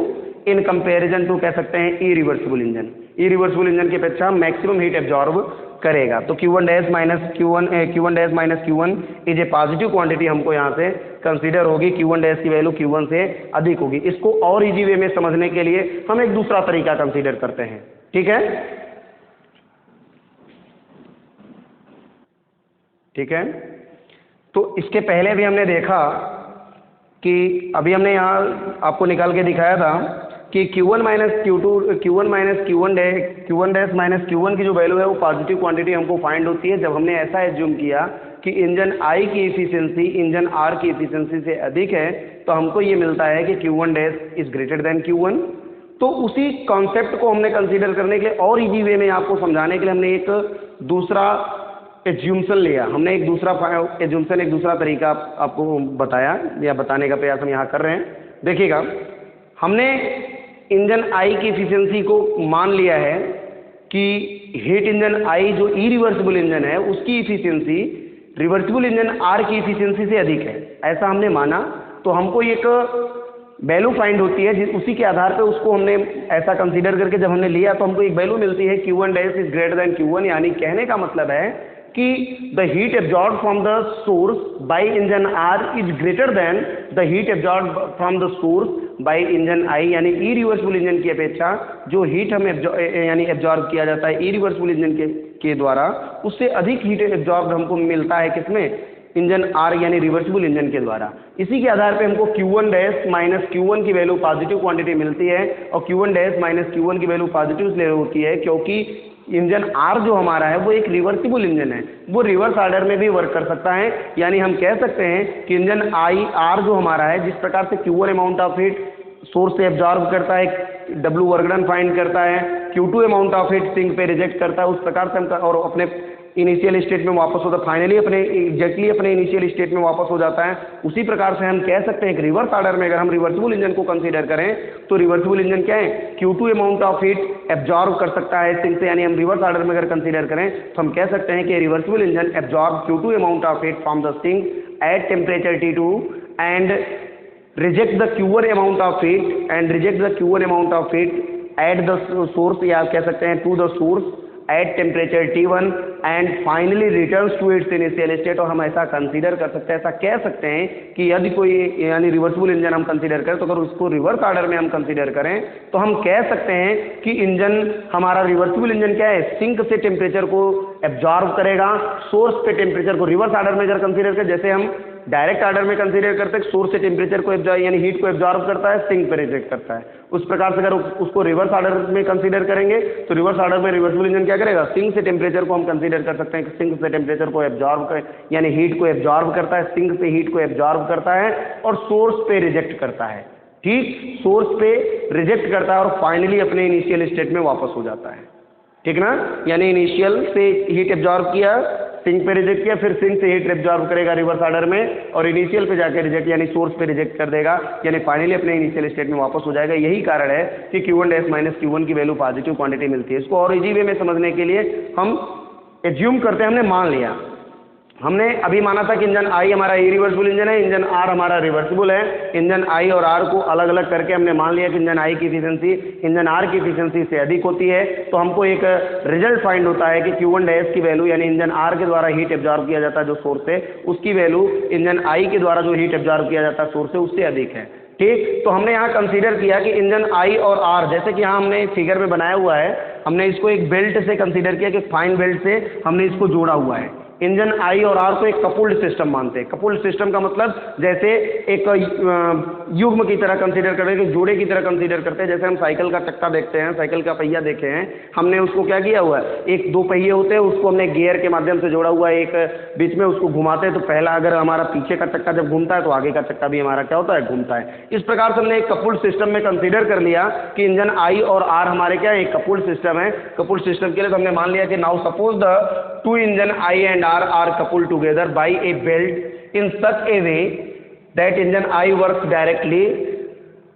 in comparison to कह सकते हैं इरिवर्सिबल इंजन। इरिवर्सिबल इंजन की अपेक्षा मैक्सिमम हीट एब्जॉर्ब करेगा। तो Q1 dash minus Q1 is a positive quantity हमको यहाँ से कंसीडर होगी। Q1 डैश की वैल्यू Q1 से अधिक होगी। इसको और इजी वे में समझने के लिए हम एक दूसरा तरीका कंसीडर करते हैं, ठीक है, ठीक है। तो इसके पहले भी हमने देखा कि अभी हमने यहाँ आपको निकाल के दिखाया था कि Q1 minus Q1 dash minus Q1 की जो वैल्यू है वो पॉजिटिव क्वांटिटी हमको फाइंड होती है जब हमने ऐसा एज्यूम किया कि इंजन I की इफिशियंसी इंजन R की इफिशियंसी से अधिक है, तो हमको ये मिलता है कि Q1 dash is greater than Q1। तो उसी कॉन्सेप्ट को हमने कंसीडर करने के लिए और इजी वे में आपको समझाने के लिए हमने एक दूसरा एज्यूम्सन लिया। हमने एक दूसरा एज्यूम्सन, एक दूसरा तरीका आपको बताया या बताने का प्रयास हम यहाँ कर रहे हैं। देखिएगा, हमने इंजन I की इफिशियंसी को मान लिया है कि हीट इंजन I जो इरिवर्सिबल इंजन है उसकी इफिशियंसी रिवर्सिबल इंजन R की इफिशियंसी से अधिक है, ऐसा हमने माना। तो हमको एक वैल्यू फाइंड होती है, उसी के आधार पे उसको हमने ऐसा कंसीडर करके जब हमने लिया तो हमको एक वैल्यू मिलती है Q1 dash is greater than Q1। यानी कहने का मतलब है कि the heat absorb from the source by engine R is greater than the heat absorb from the source by engine I। यानी इरिवर्सिबल इंजन की अपेक्षा जो हीट हम यानी एब्जॉर्ब किया जाता है इरिवर्सिबल इंजन के द्वारा, उससे अधिक हीट एब्जॉर्ब हमको मिलता है किसमें, इंजन R यानी रिवर्सिबल इंजन के द्वारा। इसी के आधार पे हमको Q1 डैश माइनस Q1 की वैल्यू पॉजिटिव क्वांटिटी मिलती है और Q1 डैश माइनस Q1 की वैल्यू पॉजिटिव इसलिए होती है क्योंकि इंजन R जो हमारा है वो एक रिवर्सिबल इंजन है, वो रिवर्स ऑर्डर में भी वर्क कर सकता है। यानी हम कह सकते हैं कि इंजन R जो हमारा है, जिस प्रकार से Q1 amount of heat source से एब्जॉर्ब करता है, W वर्क डन फाइंड करता है, Q2 amount of heat sink पे रिजेक्ट करता है, उस प्रकार से हम और अपने इनिशियल स्टेट में वापस होता है, फाइनली एग्जैक्टली अपने इनिशियल स्टेट में वापस हो जाता है। उसी प्रकार से हम कह सकते हैं कि रिवर्स ऑर्डर में अगर हम रिवर्सिबल इंजन को कंसीडर करें तो रिवर्सिबल इंजन क्या है, Q2 amount of heat absorb कर सकता है सिंक से। यानी हम रिवर्स ऑर्डर में अगर कंसीडर करें तो हम कह सकते हैं कि reversible engine absorb Q2 amount of heat from the sink at temperature T2 and reject the Q1 amount of heat and reject the Q1 amount of heat at the source, या कह सकते हैं to the source at temperature T1 and finally returns to its initial state। और हम ऐसा consider कर सकते हैं, ऐसा कह सकते हैं कि यदि कोई यानी रिवर्सिबल इंजन हम कंसीडर करें तो अगर उसको रिवर्स ऑर्डर में हम कंसीडर करें तो हम कह सकते हैं कि इंजन हमारा रिवर्सिबल इंजन क्या है, सिंक से टेम्परेचर को एब्जॉर्ब करेगा, सोर्स पे टेम्परेचर को रिवर्स ऑर्डर में अगर कंसीडर करें, जैसे हम डायरेक्ट ऑर्डर में कंसीडर करते हैं, सोर्स से टेम्परेचर को यानी हीट को एब्जॉर्ब करता है, सिंक पे रिजेक्ट करता है। उस प्रकार से अगर उसको रिवर्स ऑर्डर में कंसीडर करेंगे तो रिवर्स ऑर्डर में रिवर्सिबल इंजन क्या करेगा, सिंक से टेम्परेचर को हम कंसीडर कर सकते हैं कि सिंक से टेम्परेचर को एब्जॉर्ब कर यानी हीट को एब्जॉर्ब करता है, सिंक से हीट को एब्जॉर्ब करता है और सोर्स पे रिजेक्ट करता है। ठीक, सोर्स पे रिजेक्ट करता है और फाइनली अपने इनिशियल स्टेट में वापस हो जाता है। ठीक ना, यानी इनिशियल से हीट एब्जॉर्ब किया, सिंक पे रिजेक्ट किया, फिर सिंक से हीट एब्जॉर्ब करेगा रिवर्स ऑर्डर में और इनिशियल पे जाकर रिजेक्ट यानी सोर्स पे रिजेक्ट कर देगा, यानी फाइनली अपने इनिशियल स्टेट में वापस हो जाएगा। यही कारण है कि Q1 डैश माइनस Q1 की वैल्यू पॉजिटिव क्वांटिटी मिलती है। इसको और इजी वे में समझने के लिए हम एज्यूम करते हैं, हमने मान लिया, हमने अभी माना था कि इंजन I हमारा इरिवर्सिबल इंजन है, इंजन R हमारा रिवर्सिबल है। इंजन I और R को अलग अलग करके हमने मान लिया कि इंजन I की इफिशियंसी इंजन R की इफिशियंसी से अधिक होती है। तो हमको एक रिजल्ट फाइंड होता है कि Q1 डैश की वैल्यू यानी इंजन R के द्वारा हीट एब्जॉर्ब किया जाता है जो सोर्स है, उसकी वैल्यू इंजन I के द्वारा जो हीट एब्जॉर्ब किया जाता है सोर्स से, उससे अधिक है। ठीक, तो हमने यहाँ कंसीडर किया कि इंजन I और R, जैसे कि यहाँ हमने फिगर में बनाया हुआ है, हमने इसको एक बेल्ट से कंसीडर किया कि फाइन बेल्ट से हमने इसको जोड़ा हुआ है। इंजन I और R को एक कपुल्ड सिस्टम मानते हैं। कपुल्ड सिस्टम का मतलब जैसे एक युग्म की तरह कंसीडर करते हैं, जोड़े की तरह कंसीडर करते हैं। जैसे हम साइकिल का चक्का देखते हैं, साइकिल का पहिया देखे हैं, हमने उसको क्या किया हुआ है, एक दो पहिए होते हैं, उसको हमने गियर के माध्यम से जोड़ा हुआ है, एक बीच में उसको घुमाते हैं। तो पहला अगर हमारा पीछे का चक्का जब घूमता है तो आगे का चक्का भी हमारा क्या होता है, घूमता है। इस प्रकार से हमने एक कपुल्ड सिस्टम में कंसीडर कर लिया कि इंजन I और R हमारे क्या है, एक कपुल्ड सिस्टम है। कपुल्ड सिस्टम के लिए तो हमने मान लिया कि now suppose the two engine I and R are coupled together by a belt in such a way that engine I works directly,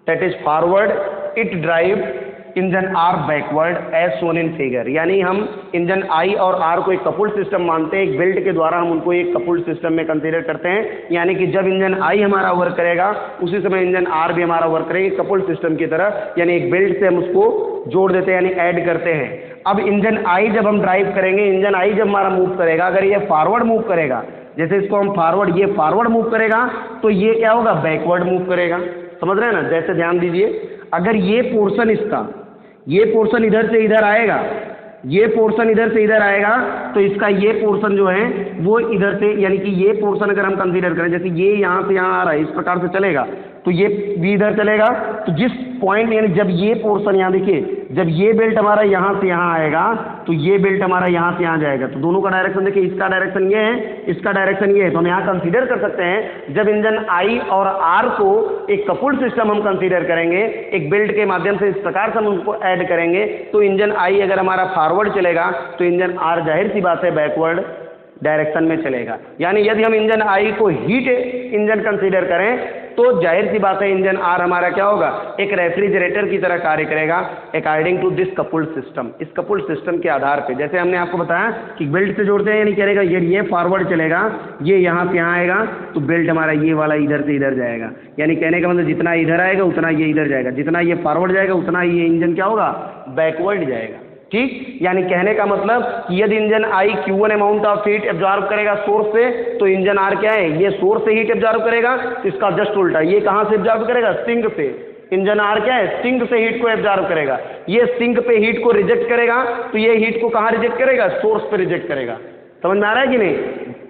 that is forward, it drives engine R backward as shown in figure, यानी हम engine आई और are को एक कपुल्ड system मानते हैं, एक belt के द्वारा हम उनको एक कपुल्ड सिस्टम में कंसीडर करते हैं, यानी कि जब इंजन आई हमारा वर्क करेगा उसी समय इंजन आर भी हमारा वर्क करेगा कपुल्ड सिस्टम की तरह, यानी एक बेल्ट से हम उसको जोड़ देते हैं, यानी ऐड करते हैं। अब इंजन आई जब हम ड्राइव करेंगे, इंजन आई जब हमारा मूव करेगा, अगर ये फॉरवर्ड मूव करेगा, जैसे इसको हम फॉरवर्ड, ये फॉरवर्ड मूव करेगा तो ये क्या होगा, बैकवर्ड मूव करेगा। समझ रहे हैं ना? जैसे ध्यान दीजिए, अगर ये पोर्शन इसका, ये पोर्शन इधर से इधर आएगा, ये पोर्शन इधर से इधर आएगा, तो इसका ये पोर्शन जो है वो इधर से, यानी कि ये पोर्शन अगर हम कंसीडर करें, जैसे ये यहाँ से यहाँ आ रहा है, इस प्रकार से चलेगा, तो ये भी इधर चलेगा। तो जिस पॉइंट, यानी जब ये पोर्शन यहाँ देखिए, जब ये बेल्ट हमारा यहाँ से यहाँ आएगा तो ये बेल्ट हमारा यहाँ से यहाँ जाएगा, तो दोनों का डायरेक्शन देखिए, इसका डायरेक्शन ये है, इसका डायरेक्शन ये है, तो हम यहाँ कंसीडर कर सकते हैं जब इंजन आई और आर को एक कपुल्ड सिस्टम हम कंसीडर करेंगे, एक बेल्ट के माध्यम से इस प्रकार से हम उनको ऐड करेंगे, तो इंजन आई अगर हमारा फॉरवर्ड चलेगा तो इंजन आर जाहिर सी बात है बैकवर्ड डायरेक्शन में चलेगा। यानी यदि हम इंजन आई को हीट इंजन कंसीडर करें तो जाहिर सी बात है इंजन आर हमारा क्या होगा, एक रेफ्रिजरेटर की तरह कार्य करेगा अकॉर्डिंग टू दिस कपुल्ड सिस्टम। इस कपुल्ड सिस्टम के आधार पे, जैसे हमने आपको बताया कि बेल्ट से जोड़ते हैं, यानी करेगा ये फॉरवर्ड चलेगा, ये यहाँ से यहाँ आएगा, तो बेल्ट हमारा ये वाला इधर से इधर जाएगा, यानी कहने का मतलब जितना इधर आएगा उतना ये इधर जाएगा, जितना ये फॉरवर्ड जाएगा उतना ये इंजन क्या होगा, बैकवर्ड जाएगा। ठीक, यानी कहने का मतलब कि यदि engine I Q1 amount of heat absorb करेगा सोर्स से, तो इंजन आर क्या है, ये सोर्स से हीट एब्जॉर्ब करेगा, तो इसका जस्ट उल्टा, ये कहाँ से एब्जॉर्ब करेगा, सिंक से। इंजन आर क्या है, सिंक से हीट को एब्जॉर्ब करेगा, ये सिंक पे हीट को रिजेक्ट करेगा, तो ये हीट को कहाँ रिजेक्ट करेगा, सोर्स पे रिजेक्ट करेगा। समझ में आ रहा है कि नहीं?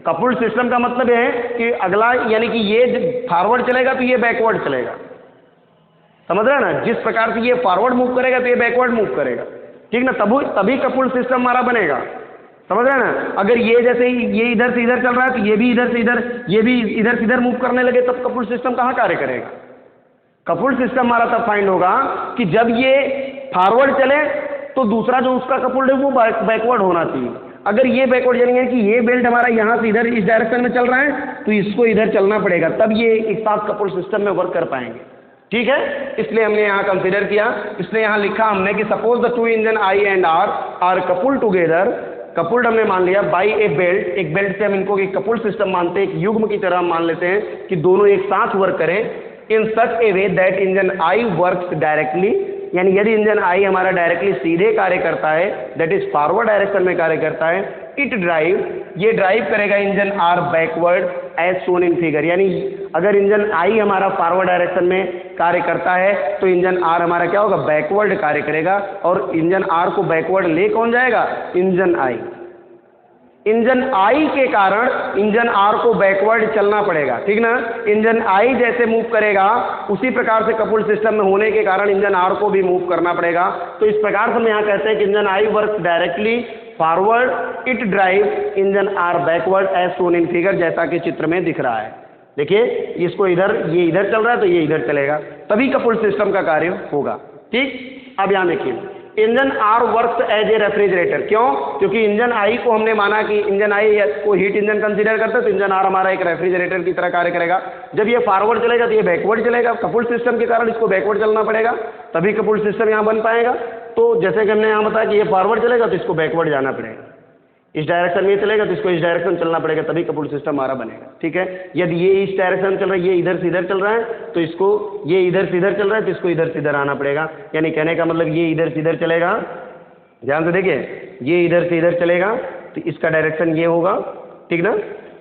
कपुल्ड सिस्टम का मतलब है कि अगला, यानी कि ये फॉरवर्ड चलेगा तो ये बैकवर्ड चलेगा। समझ रहे हैं ना? जिस प्रकार से ये फॉरवर्ड मूव करेगा तो ये बैकवर्ड मूव करेगा। ठीक ना? तभी कपुल्ड सिस्टम हमारा बनेगा। समझ रहे हैं ना? अगर ये जैसे ये इधर से इधर चल रहा है तो ये भी इधर से इधर, ये भी इधर से इधर मूव करने लगे, तब कपुल्ड सिस्टम कहाँ कार्य करेगा? कपुल्ड सिस्टम हमारा तब फाइंड होगा कि जब ये फॉरवर्ड चले तो दूसरा जो उसका कपुल्ड है वो बैकवर्ड होना चाहिए। अगर ये बैकवर्ड यानी कि ये बेल्ट हमारा यहाँ से इधर इस डायरेक्शन में चल रहा है तो इसको इधर चलना पड़ेगा, तब ये एक साथ कपुल्ड सिस्टम में वर्क कर पाएंगे। ठीक है, इसलिए हमने यहाँ कंसीडर किया, इसलिए यहाँ लिखा हमने कि suppose the two engine I and R are coupled together. Coupled हमने मान लिया बाई ए बेल्ट, एक बेल्ट से हम इनको एक कपुल्ड सिस्टम मानते हैं, एक युग्म की तरह हम मान लेते हैं कि दोनों एक साथ वर्क करें in such a way that engine I works directly, यानी यदि इंजन आई हमारा डायरेक्टली सीधे कार्य करता है, दैट इज फॉरवर्ड डायरेक्शन में कार्य करता है, इट ड्राइव, ये ड्राइव करेगा engine R backward as shown in figure. यानी अगर इंजन आई हमारा फॉरवर्ड डायरेक्शन में कार्य करता है तो इंजन आर हमारा क्या होगा, बैकवर्ड कार्य करेगा, और इंजन आर को बैकवर्ड ले कौन जाएगा, इंजन आई। इंजन आई के कारण इंजन आर को बैकवर्ड चलना पड़ेगा। ठीक ना? इंजन आई जैसे मूव करेगा उसी प्रकार से कपुल्ड सिस्टम में होने के कारण इंजन आर को भी मूव करना पड़ेगा। तो इस प्रकार से हम यहाँ कहते हैं कि engine I work directly forward, it drive engine R backward as shown in figure, जैसा कि चित्र में दिख रहा है। देखिए इसको इधर, ये इधर चल रहा है तो ये इधर चलेगा, तभी कपुल्ड सिस्टम का कार्य होगा। ठीक, अब यहाँ देखिए engine R works as a refrigerator. क्यों? क्योंकि इंजन आई को हमने माना कि इंजन आई को हीट इंजन कंसीडर करते हैं, तो इंजन आर हमारा एक रेफ्रिजरेटर की तरह कार्य करेगा। जब ये फॉरवर्ड चलेगा तो ये बैकवर्ड चलेगा, कपुल्ड सिस्टम के कारण इसको बैकवर्ड चलना पड़ेगा, तभी कपुल्ड सिस्टम यहाँ बन पाएगा। तो जैसे कि हमने यहाँ बताया कि ये फॉरवर्ड चलेगा तो इसको बैकवर्ड जाना पड़ेगा, इस डायरेक्शन में चलेगा तो इसको इस डायरेक्शन चलना पड़ेगा, तभी कपुल्ड सिस्टम हमारा बनेगा। ठीक है, यदि ये इस डायरेक्शन चल रहा है, ये इधर से इधर चल रहा है, तो इसको ये इधर से इधर चल रहा है तो इसको इधर से इधर आना पड़ेगा। यानी कहने का मतलब ये इधर से इधर चलेगा, ध्यान से देखिए, ये इधर से इधर चलेगा तो इसका डायरेक्शन ये होगा। ठीक ना?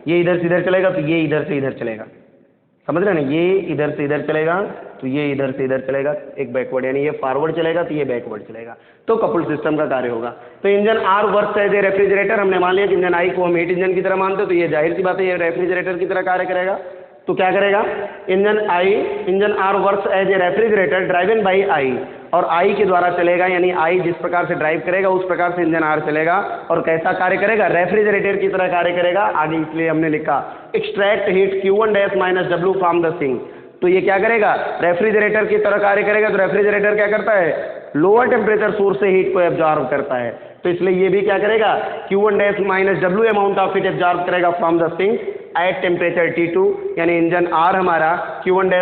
ये इधर से इधर चलेगा तो ये इधर से इधर चलेगा। समझ रहे हैं ना? ये इधर से इधर चलेगा तो ये इधर से इधर चलेगा, एक बैकवर्ड, यानी ये फॉरवर्ड चलेगा तो ये बैकवर्ड चलेगा, तो कपुल्ड सिस्टम का कार्य होगा। तो engine R works as a refrigerator, हमने मान लिया कि इंजन आई को हम हीट इंजन की तरह मानते हैं, तो ये जाहिर सी बात है ये रेफ्रिजरेटर की तरह कार्य करेगा। तो क्या करेगा, engine R works as a refrigerator driven by I, और आई के द्वारा चलेगा, यानी आई जिस प्रकार से ड्राइव करेगा उस प्रकार से इंजन आर चलेगा, और कैसा कार्य करेगा, रेफ्रिजरेटर की तरह कार्य करेगा। आगे इसलिए हमने लिखा extract heat Q1 - W from the sink. तो ये क्या करेगा, रेफ्रिजरेटर की तरह कार्य करेगा। तो रेफ्रिजरेटर क्या करता है, लोअर टेम्परेचर सोर्स से हीट को एब्जॉर्ब करता है, तो इसलिए ये भी क्या करेगा, Q1 - W amount of heat absorb करेगा from the sink at temperature T2, यानी इंजन आर हमारा Q1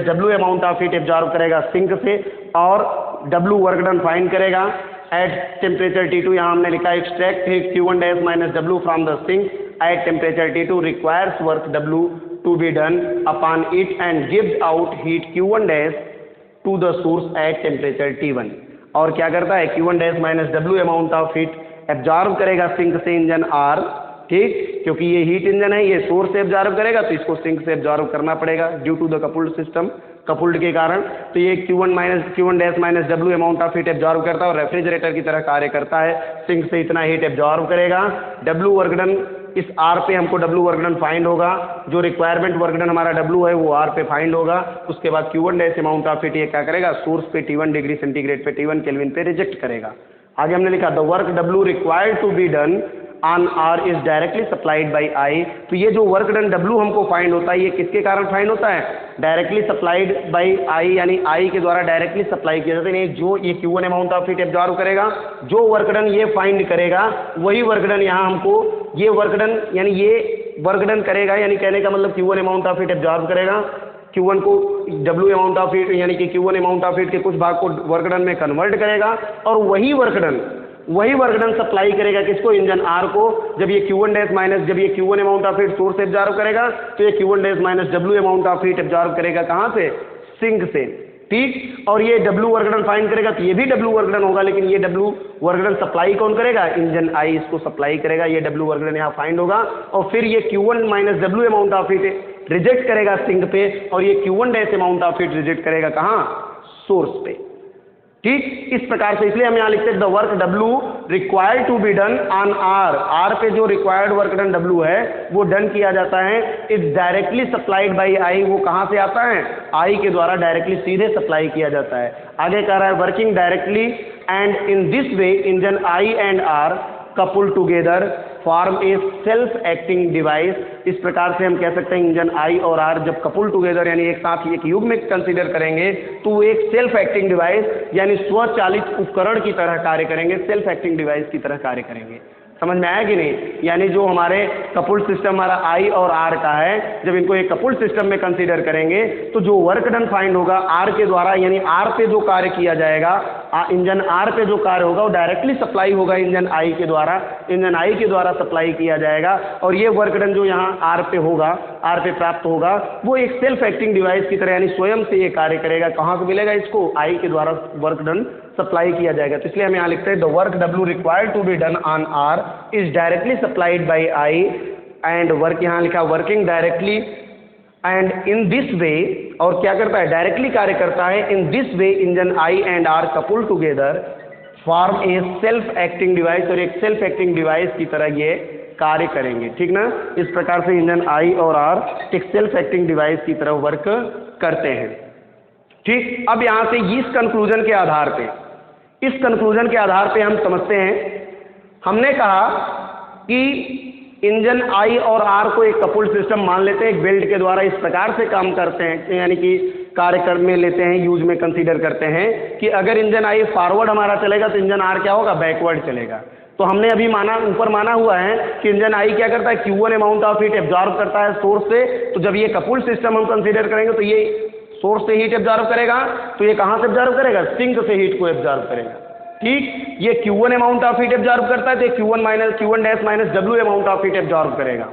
- W amount of heat absorb करेगा सिंक से, और W वर्क डन फाइंड करेगा एट टेम्परेचर T2। यहाँ हमने लिखा extract heat Q1 dash minus W from the sink at temperature T2 requires work W to be done upon it and gives out heat Q1 dash to the source eight temperature T1। और क्या करता है, Q1 dash minus W amount of heat absorb करेगा sink से engine R, ठीक, क्योंकि ये heat engine है, ये सोर्स से एब्जॉर्ब करेगा तो इसको सिंक से एब्जॉर्ब करना पड़ेगा ड्यू टू द कपुल्ड सिस्टम, कपुल्ड के कारण। तो ये Q1 dash minus W amount of heat absorb करता है और रेफ्रिजरेटर की तरह कार्य करता है, सिंक से इतना हीट एब्जॉर्ब करेगा। W वर्क डन, इस R पे हमको W वर्क डन फाइंड होगा, जो रिक्वायरमेंट वर्क डन हमारा W है वो R पे फाइंड होगा। उसके बाद Q1 dash amount of heat ये क्या करेगा, सोर्स पे T1 डिग्री सेंटीग्रेड पे T1 केल्विन पे रिजेक्ट करेगा। आगे हमने लिखा the work W required to be done on R is directly supplied by I। तो ये जो वर्क डन W हमको फाइंड होता है ये किसके कारण फाइंड होता है, डायरेक्टली सप्लाइड बाई I, यानी I के द्वारा डायरेक्टली सप्लाई किया जाता है। जो ये Q1 amount of heat absorb करेगा, जो वर्क डन ये फाइंड करेगा वही वर्क डन यहाँ हमको, ये वर्क डन यानी ये वर्क डन करेगा, यानी कहने का मतलब Q1 amount of heat absorb करेगा, Q1 को W अमाउंट ऑफ हीट यानी कि Q1 अमाउंट ऑफ हीट के कुछ भाग को वर्क डन में कन्वर्ट करेगा और वही वर्क डन सप्लाई करेगा किसको, इंजन R को। जब ये Q1 डैश माइनस, जब ये Q1 amount of heat source से एब्जॉर्ब करेगा तो ये Q1 dash minus W amount of heat absorb करेगा कहाँ से, सिंक से, ठीक। और ये W वर्क डन फाइंड करेगा तो ये भी W वर्क डन होगा, लेकिन ये W वर्क डन सप्लाई कौन करेगा, इंजन I इसको सप्लाई करेगा। ये W वर्क डन यहाँ फाइंड होगा और फिर ये Q1 minus W amount of heat reject करेगा सिंक पे और ये Q1 dash amount of heat reject करेगा कहाँ, सोर्स पे, ठीक। इस प्रकार से इसलिए हम यहाँ लिखते हैं the work W required to be done on R पे जो रिक्वायर्ड वर्क डन W है वो डन किया जाता है, is directly supplied by I। वो कहाँ से आता है, I के द्वारा डायरेक्टली सीधे सप्लाई किया जाता है। आगे कह रहा है working directly and in this way engine I and R couple together form a self acting device. इस प्रकार से हम कह सकते हैं इंजन I और R जब कपुल टुगेदर यानी एक साथ एक युग में कंसीडर करेंगे तो वो एक सेल्फ एक्टिंग डिवाइस यानी स्वचालित उपकरण की तरह कार्य करेंगे, सेल्फ एक्टिंग डिवाइस की तरह कार्य करेंगे। समझ में आया कि नहीं, यानी जो हमारे कपुल्ड सिस्टम हमारा I और R का है, जब इनको एक कपुल्ड सिस्टम में कंसीडर करेंगे तो जो वर्क डन फाइंड होगा R के द्वारा, यानी R पे जो कार्य किया जाएगा, इंजन R पे जो कार्य होगा वो डायरेक्टली सप्लाई होगा इंजन I के द्वारा, इंजन I के द्वारा सप्लाई किया जाएगा। और ये वर्क डन जो यहाँ R पे होगा, R पे प्राप्त होगा, वो एक सेल्फ एक्टिंग डिवाइस की तरह यानी स्वयं से ये कार्य करेगा। कहाँ से मिलेगा इसको, I के द्वारा वर्क डन सप्लाई किया जाएगा। तो इसलिए हम यहाँ लिखते हैं the work W required to be done on R is directly supplied by I and work, यहाँ लिखा working directly and in this way, और क्या करता है, डायरेक्टली कार्य करता है। In this way engine I and R couple together form a self acting device, और एक सेल्फ एक्टिंग डिवाइस की तरह ये कार्य करेंगे, ठीक ना। इस प्रकार से इंजन I और R एक सेल्फ एक्टिंग डिवाइस की तरह वर्क करते हैं, ठीक। अब यहाँ से इस कंक्लूजन के आधार पे, इस कंक्लूजन के आधार पे हम समझते हैं, हमने कहा कि इंजन I और R को एक कपुल्ड सिस्टम मान लेते हैं, एक बेल्ट के द्वारा इस प्रकार से काम करते हैं, यानी कि कार्यक्रम में लेते हैं, यूज में कंसीडर करते हैं कि अगर इंजन I फॉरवर्ड हमारा चलेगा तो इंजन R क्या होगा, बैकवर्ड चलेगा। तो हमने अभी माना, ऊपर माना हुआ है कि इंजन I क्या करता है, Q1 amount of heat absorb करता है सोर्स से। तो जब ये कपुल्ड सिस्टम हम कंसीडर करेंगे तो ये सोर्स से हीट एब्जॉर्ब करेगा, तो ये कहाँ से एब्जॉर्ब करेगा, सिंक से हीट को एब्जॉर्ब करेगा, ठीक। ये Q1 amount of heat absorb करता है तो Q1 dash minus W amount of heat absorb करेगा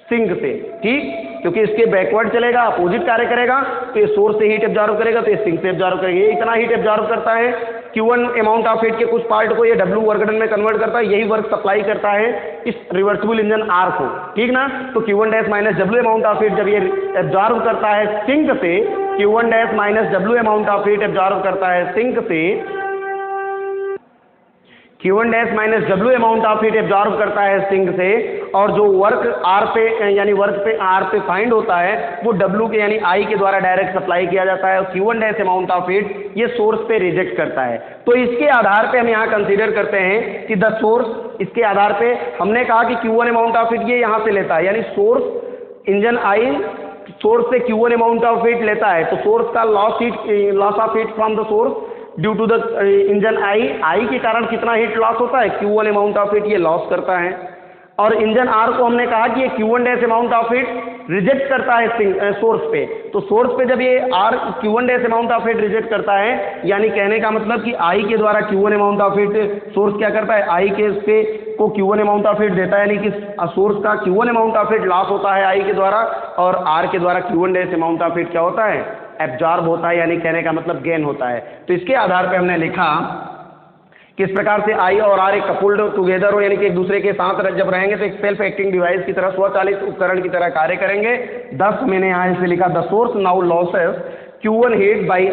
सिंक से, ठीक, क्योंकि इसके बैकवर्ड चलेगा, अपोजिट कार्य करेगा, तो ये सोर्स से हीट एब्जॉर्ब करेगा तो ये सिंक से एब्जॉर्ब करेगा। ये इतना हीट एब्जॉर्ब करता है, Q1 अमाउंट ऑफ हीट के कुछ पार्ट को ये W वर्क डन में कन्वर्ट करता है, यही वर्क सप्लाई करता है इस रिवर्सिबल इंजन R को, ठीक ना। तो Q1 dash minus W amount of heat जब ये एब्जॉर्ब करता है सिंक से, Q1 dash minus W amount of heat absorb करता है सिंक से, Q1 dash minus W amount of heat absorb करता है सिंक से, और जो वर्क R पे यानी वर्क पे R पे फाइंड होता है वो W के यानी I के द्वारा डायरेक्ट सप्लाई किया जाता है, और Q1 dash amount of heat ये सोर्स पे रिजेक्ट करता है। तो इसके आधार पे हम यहाँ कंसीडर करते हैं कि द सोर्स, इसके आधार पे हमने कहा कि Q1 अमाउंट ऑफ हीट ये यहाँ से लेता है, यानी सोर्स इंजन I सोर्स से Q1 अमाउंट ऑफ हीट लेता है, तो सोर्स का loss of heat from the source due to the engine I के कारण कितना हीट लॉस होता है, Q1 अमाउंट ऑफ हीट ये लॉस करता है। और इंजन आर को हमने कहा कि ये Q1 dash amount of heat reject करता है सोर्स पे, तो सोर्स पे जब ये R Q1 dash amount of heat reject करता है, यानी कहने का मतलब कि आई के द्वारा Q1 amount of heat source क्या करता है, आई के पे को Q1 अमाउंट ऑफ हीट देता है, यानी कि सोर्स का Q1 amount of heat loss होता है आई के द्वारा, और आर के द्वारा Q1 dash amount of heat क्या होता है, एब्जॉर्ब होता है, यानी कहने का मतलब गेन होता है। तो इसके आधार पर हमने लिखा किस प्रकार से आई और आर एक कपुल्ड टुगेदर हो, यानी कि एक दूसरे के साथ जब रहेंगे तो एक सेल्फ एक्टिंग डिवाइस की तरह, स्वचालित उपकरण की तरह कार्य करेंगे। 10 मैंने यहाँ इसे लिखा, the source now losses Q1 heat by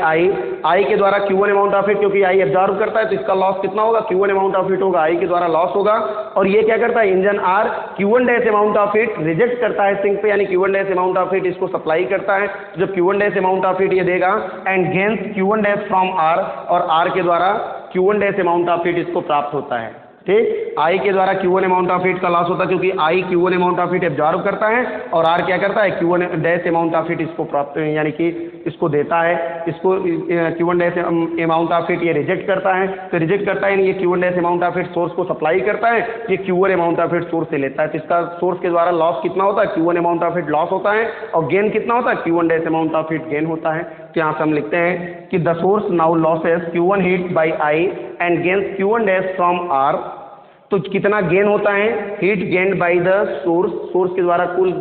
आई के द्वारा Q1 अमाउंट ऑफ हीट, क्योंकि आई एब्जॉर्ब करता है तो इसका लॉस कितना होगा, Q1 अमाउंट ऑफ हीट होगा, आई के द्वारा लॉस होगा। और ये क्या करता है, engine R Q1 dash amount of heat reject करता है सिंक पे, यानी Q1 dash amount of heat इसको सप्लाई करता है, तो जब Q1 dash amount of heat ये देगा and gains Q1 dash from R, और आर के द्वारा Q1 dash amount of heat इसको प्राप्त होता है। ठीक, आई के द्वारा Q1 अमाउंट ऑफ हीट का लॉस होता है, क्योंकि आई Q1 amount of heat absorb करता है, और आर क्या करता है, Q1 dash amount of heat इसको प्राप्त, यानी कि इसको देता है, इसको Q1 dash amount of heat ये रिजेक्ट करता है, तो रिजेक्ट करता है ये Q1 dash amount of heat source को सप्लाई करता है, ये Q1 amount of heat source से लेता है, तो इसका सोर्स के द्वारा लॉस कितना होता है, Q1 amount of heat loss होता है, और गेन कितना होता है, Q1 dash amount of heat gain होता है। तो यहाँ से हम लिखते हैं कि the source now losses Q1 heat by I and gains Q1 dash from R, तो कितना गेन होता है, heat gain by the source, source के द्वारा कुल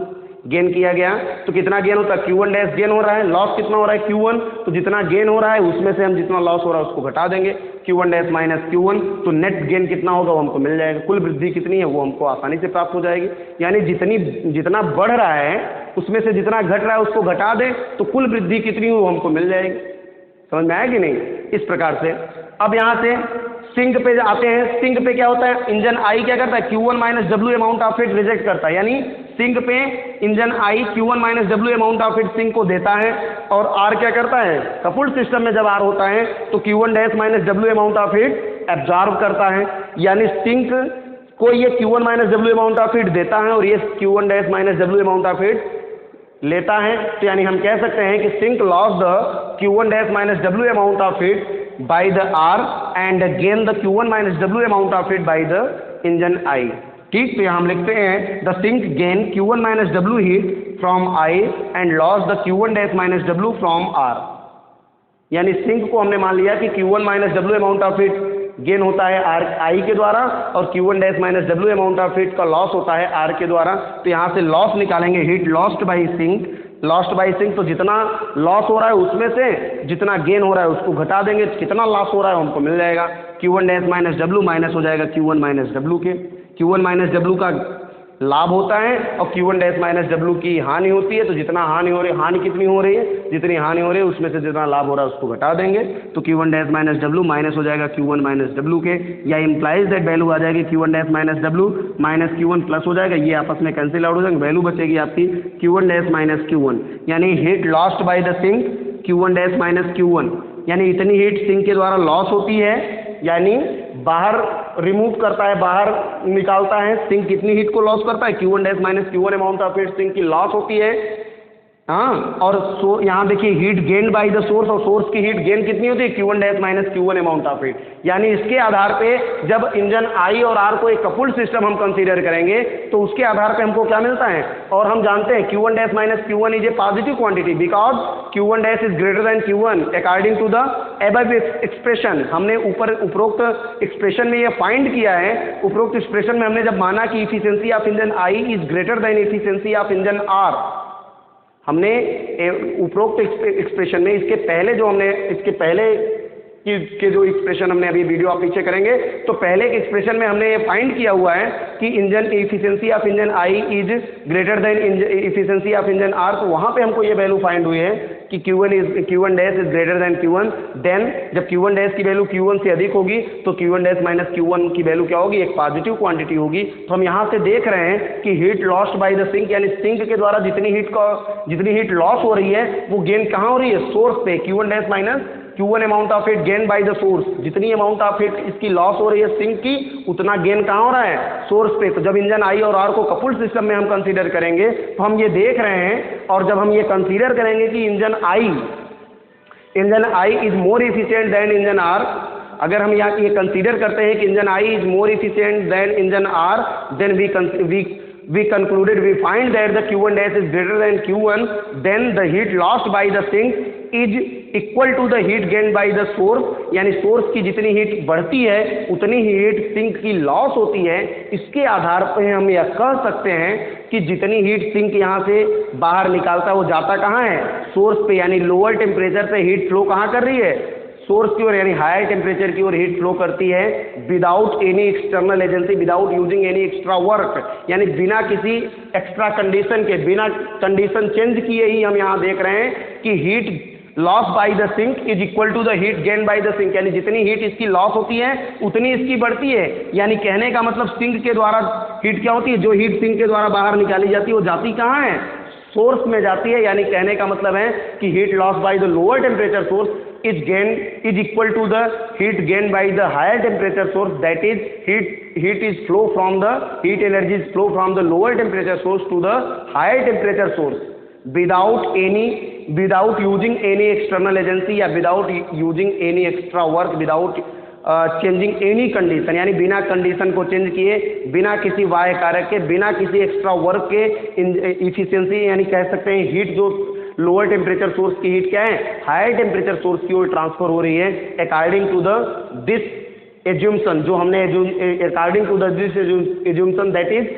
गेन किया गया, तो कितना गेन होता है, Q1 डैश गेन हो रहा है, लॉस कितना हो रहा है Q1, तो जितना गेन हो रहा है उसमें से हम जितना लॉस हो रहा है उसको घटा देंगे, Q1 डैश माइनस Q1, तो नेट गेन कितना होगा वो हमको मिल जाएगा, कुल वृद्धि कितनी है वो हमको आसानी से प्राप्त हो जाएगी। यानी जितना बढ़ रहा है उसमें से जितना घट रहा है उसको घटा दें तो कुल वृद्धि कितनी हो हमको मिल जाएगी। समझ में आया कि नहीं? इस प्रकार से अब यहाँ से सिंक पे आते हैं। सिंक पे क्या होता है, इंजन आई क्या करता है, Q1 minus W amount of heat reject करता है, यानी सिंक पे engine I Q1 minus W amount of heat sink को देता है, और आर क्या करता है, कपुल्ड सिस्टम में जब आर होता है तो Q1 dash minus W amount of heat absorb करता है, यानी सिंक को ये Q1 minus W amount of heat देता है और ये Q1 dash minus W amount of heat लेता है। तो यानी हम कह सकते हैं कि sink loss the Q1 dash minus W amount of heat by the R and gain the Q1 minus W amount of heat by the engine I. ठीक, तो यहाँ हम लिखते हैं the sink gain Q1 minus W heat from I and loss the Q1 dash minus W from R. यानी sink को हमने मान लिया कि Q1 minus W amount of heat gain होता है आर आई के द्वारा, और Q1 dash minus W amount of heat का लॉस होता है आर के द्वारा। तो यहाँ से लॉस निकालेंगे, heat lost by sink, lost by sink, तो जितना लॉस हो रहा है उसमें से जितना गेन हो रहा है उसको घटा देंगे, कितना लॉस हो रहा है हमको मिल जाएगा, Q1 dash minus W minus हो जाएगा Q1 माइनस डब्ल्यू के। Q1 माइनस डब्ल्यू का लाभ होता है और Q1 डैश माइनस डब्ल्यू की हानि होती है, तो जितना हानि हो रही है, हानि कितनी हो रही है, जितनी हानि हो रही है उसमें से जितना लाभ हो रहा है उसको घटा देंगे, तो Q1 dash minus W minus हो जाएगा Q1 माइनस डब्ल्यू के, या इम्प्लाइज दैट वैल्यू आ जाएगी Q1 dash minus W minus Q1 plus हो जाएगा, ये आपस में कैंसिल आउट हो जाएंगे, वैल्यू बचेगी आपकी Q1 डैश माइनस Q1, यानी heat lost by the sink Q1 dash minus Q1, यानी इतनी हीट सिंक के द्वारा लॉस होती है, यानी बाहर रिमूव करता है, बाहर निकालता है। सिंक कितनी हीट को लॉस करता है, Q1 dash minus Q1 amount of heat sink की लॉस होती है। हाँ, और यहाँ देखिए heat gain by the source, और सोर्स की हीट गेन कितनी होती है, Q1 dash minus Q1 amount of heat. यानी इसके आधार पे जब इंजन आई और आर को एक कपुल्ड सिस्टम हम कंसीडर करेंगे तो उसके आधार पे हमको क्या मिलता है, और हम जानते हैं Q1 dash minus Q1 is a positive quantity because Q1 dash is greater than Q1 according to the above expression. हमने उपरोक्त एक्सप्रेशन में ये फाइंड किया है, उपरोक्त एक्सप्रेशन में हमने जब माना कि efficiency of engine I is greater than efficiency of engine R, हमने उपरोक्त एक्सप्रेशन में इसके पहले के जो एक्सप्रेशन हमने अभी वीडियो आप पीछे करेंगे तो पहले के एक्सप्रेशन में हमने ये फाइंड किया हुआ है कि engine efficiency of engine I is greater than efficiency of engine R, तो वहाँ पे हमको ये वैल्यू फाइंड हुई है कि Q1 dash is greater than Q1, then जब Q1 डैश की वैल्यू Q1 से अधिक होगी तो Q1 डैश माइनस Q1 की वैल्यू क्या होगी, एक पॉजिटिव क्वांटिटी होगी। तो हम यहाँ से देख रहे हैं कि heat lost by the sink, यानी सिंक के द्वारा जितनी हीट लॉस हो रही है वो गेन कहाँ हो रही है, सोर्स पे। Q1 dash minus Q1 amount of heat gain by the source, जितनी अमाउंट ऑफ हीट इसकी लॉस हो रही है सिंक की, उतना गेन कहाँ हो रहा है, सोर्स पे। तो जब इंजन आई और आर को कपुल्ड सिस्टम में हम कंसीडर करेंगे तो हम ये देख रहे हैं, और जब हम ये कंसीडर करेंगे कि engine I is more efficient than engine R, अगर हम यहाँ ये कंसीडर करते हैं कि engine I is more efficient than engine R, then we concluded, we find that the Q1 dash is greater than Q1, then the heat lost by the sink is equal to the heat gained by the source, यानी source की जितनी heat बढ़ती है उतनी ही heat sink की loss होती है। इसके आधार पर हम यह कह सकते हैं कि जितनी हीट सिंक यहाँ से बाहर निकालता है वो जाता कहाँ है, सोर्स पे, यानी लोअर टेम्परेचर से हीट फ्लो कहाँ कर रही है, सोर्स की ओर, यानी हायर टेम्परेचर की ओर हीट फ्लो करती है without any external agency, without using any extra work, यानी बिना किसी एक्स्ट्रा कंडीशन के, बिना कंडीशन चेंज किए ही हम यहाँ देख रहे हैं कि heat loss by the sink is equal to the heat gain by the sink, यानी जितनी हीट इसकी लॉस होती है उतनी इसकी बढ़ती है। यानी कहने का मतलब सिंक के द्वारा हीट क्या होती है, जो हीट सिंक के द्वारा बाहर निकाली जाती है वो जाती कहाँ है, सोर्स में जाती है। यानी कहने का मतलब है कि heat loss by the lower temperature source is equal to the heat gained by the higher temperature source, that is heat is flow from the heat energy is flow from the lower temperature source to the higher temperature source without using any external agency या without using any extra work, without changing any condition, यानी बिना condition को change किए, बिना किसी बाह्य कारक के, बिना किसी एक्स्ट्रा वर्क के इफिशियंसी, यानी कह सकते हैं हीट जो लोअर टेम्परेचर सोर्स की हीट क्या है, हायर टेम्परेचर सोर्स की ओर ट्रांसफर हो रही है according to the this assumption, जो हमने according to the this assumption that is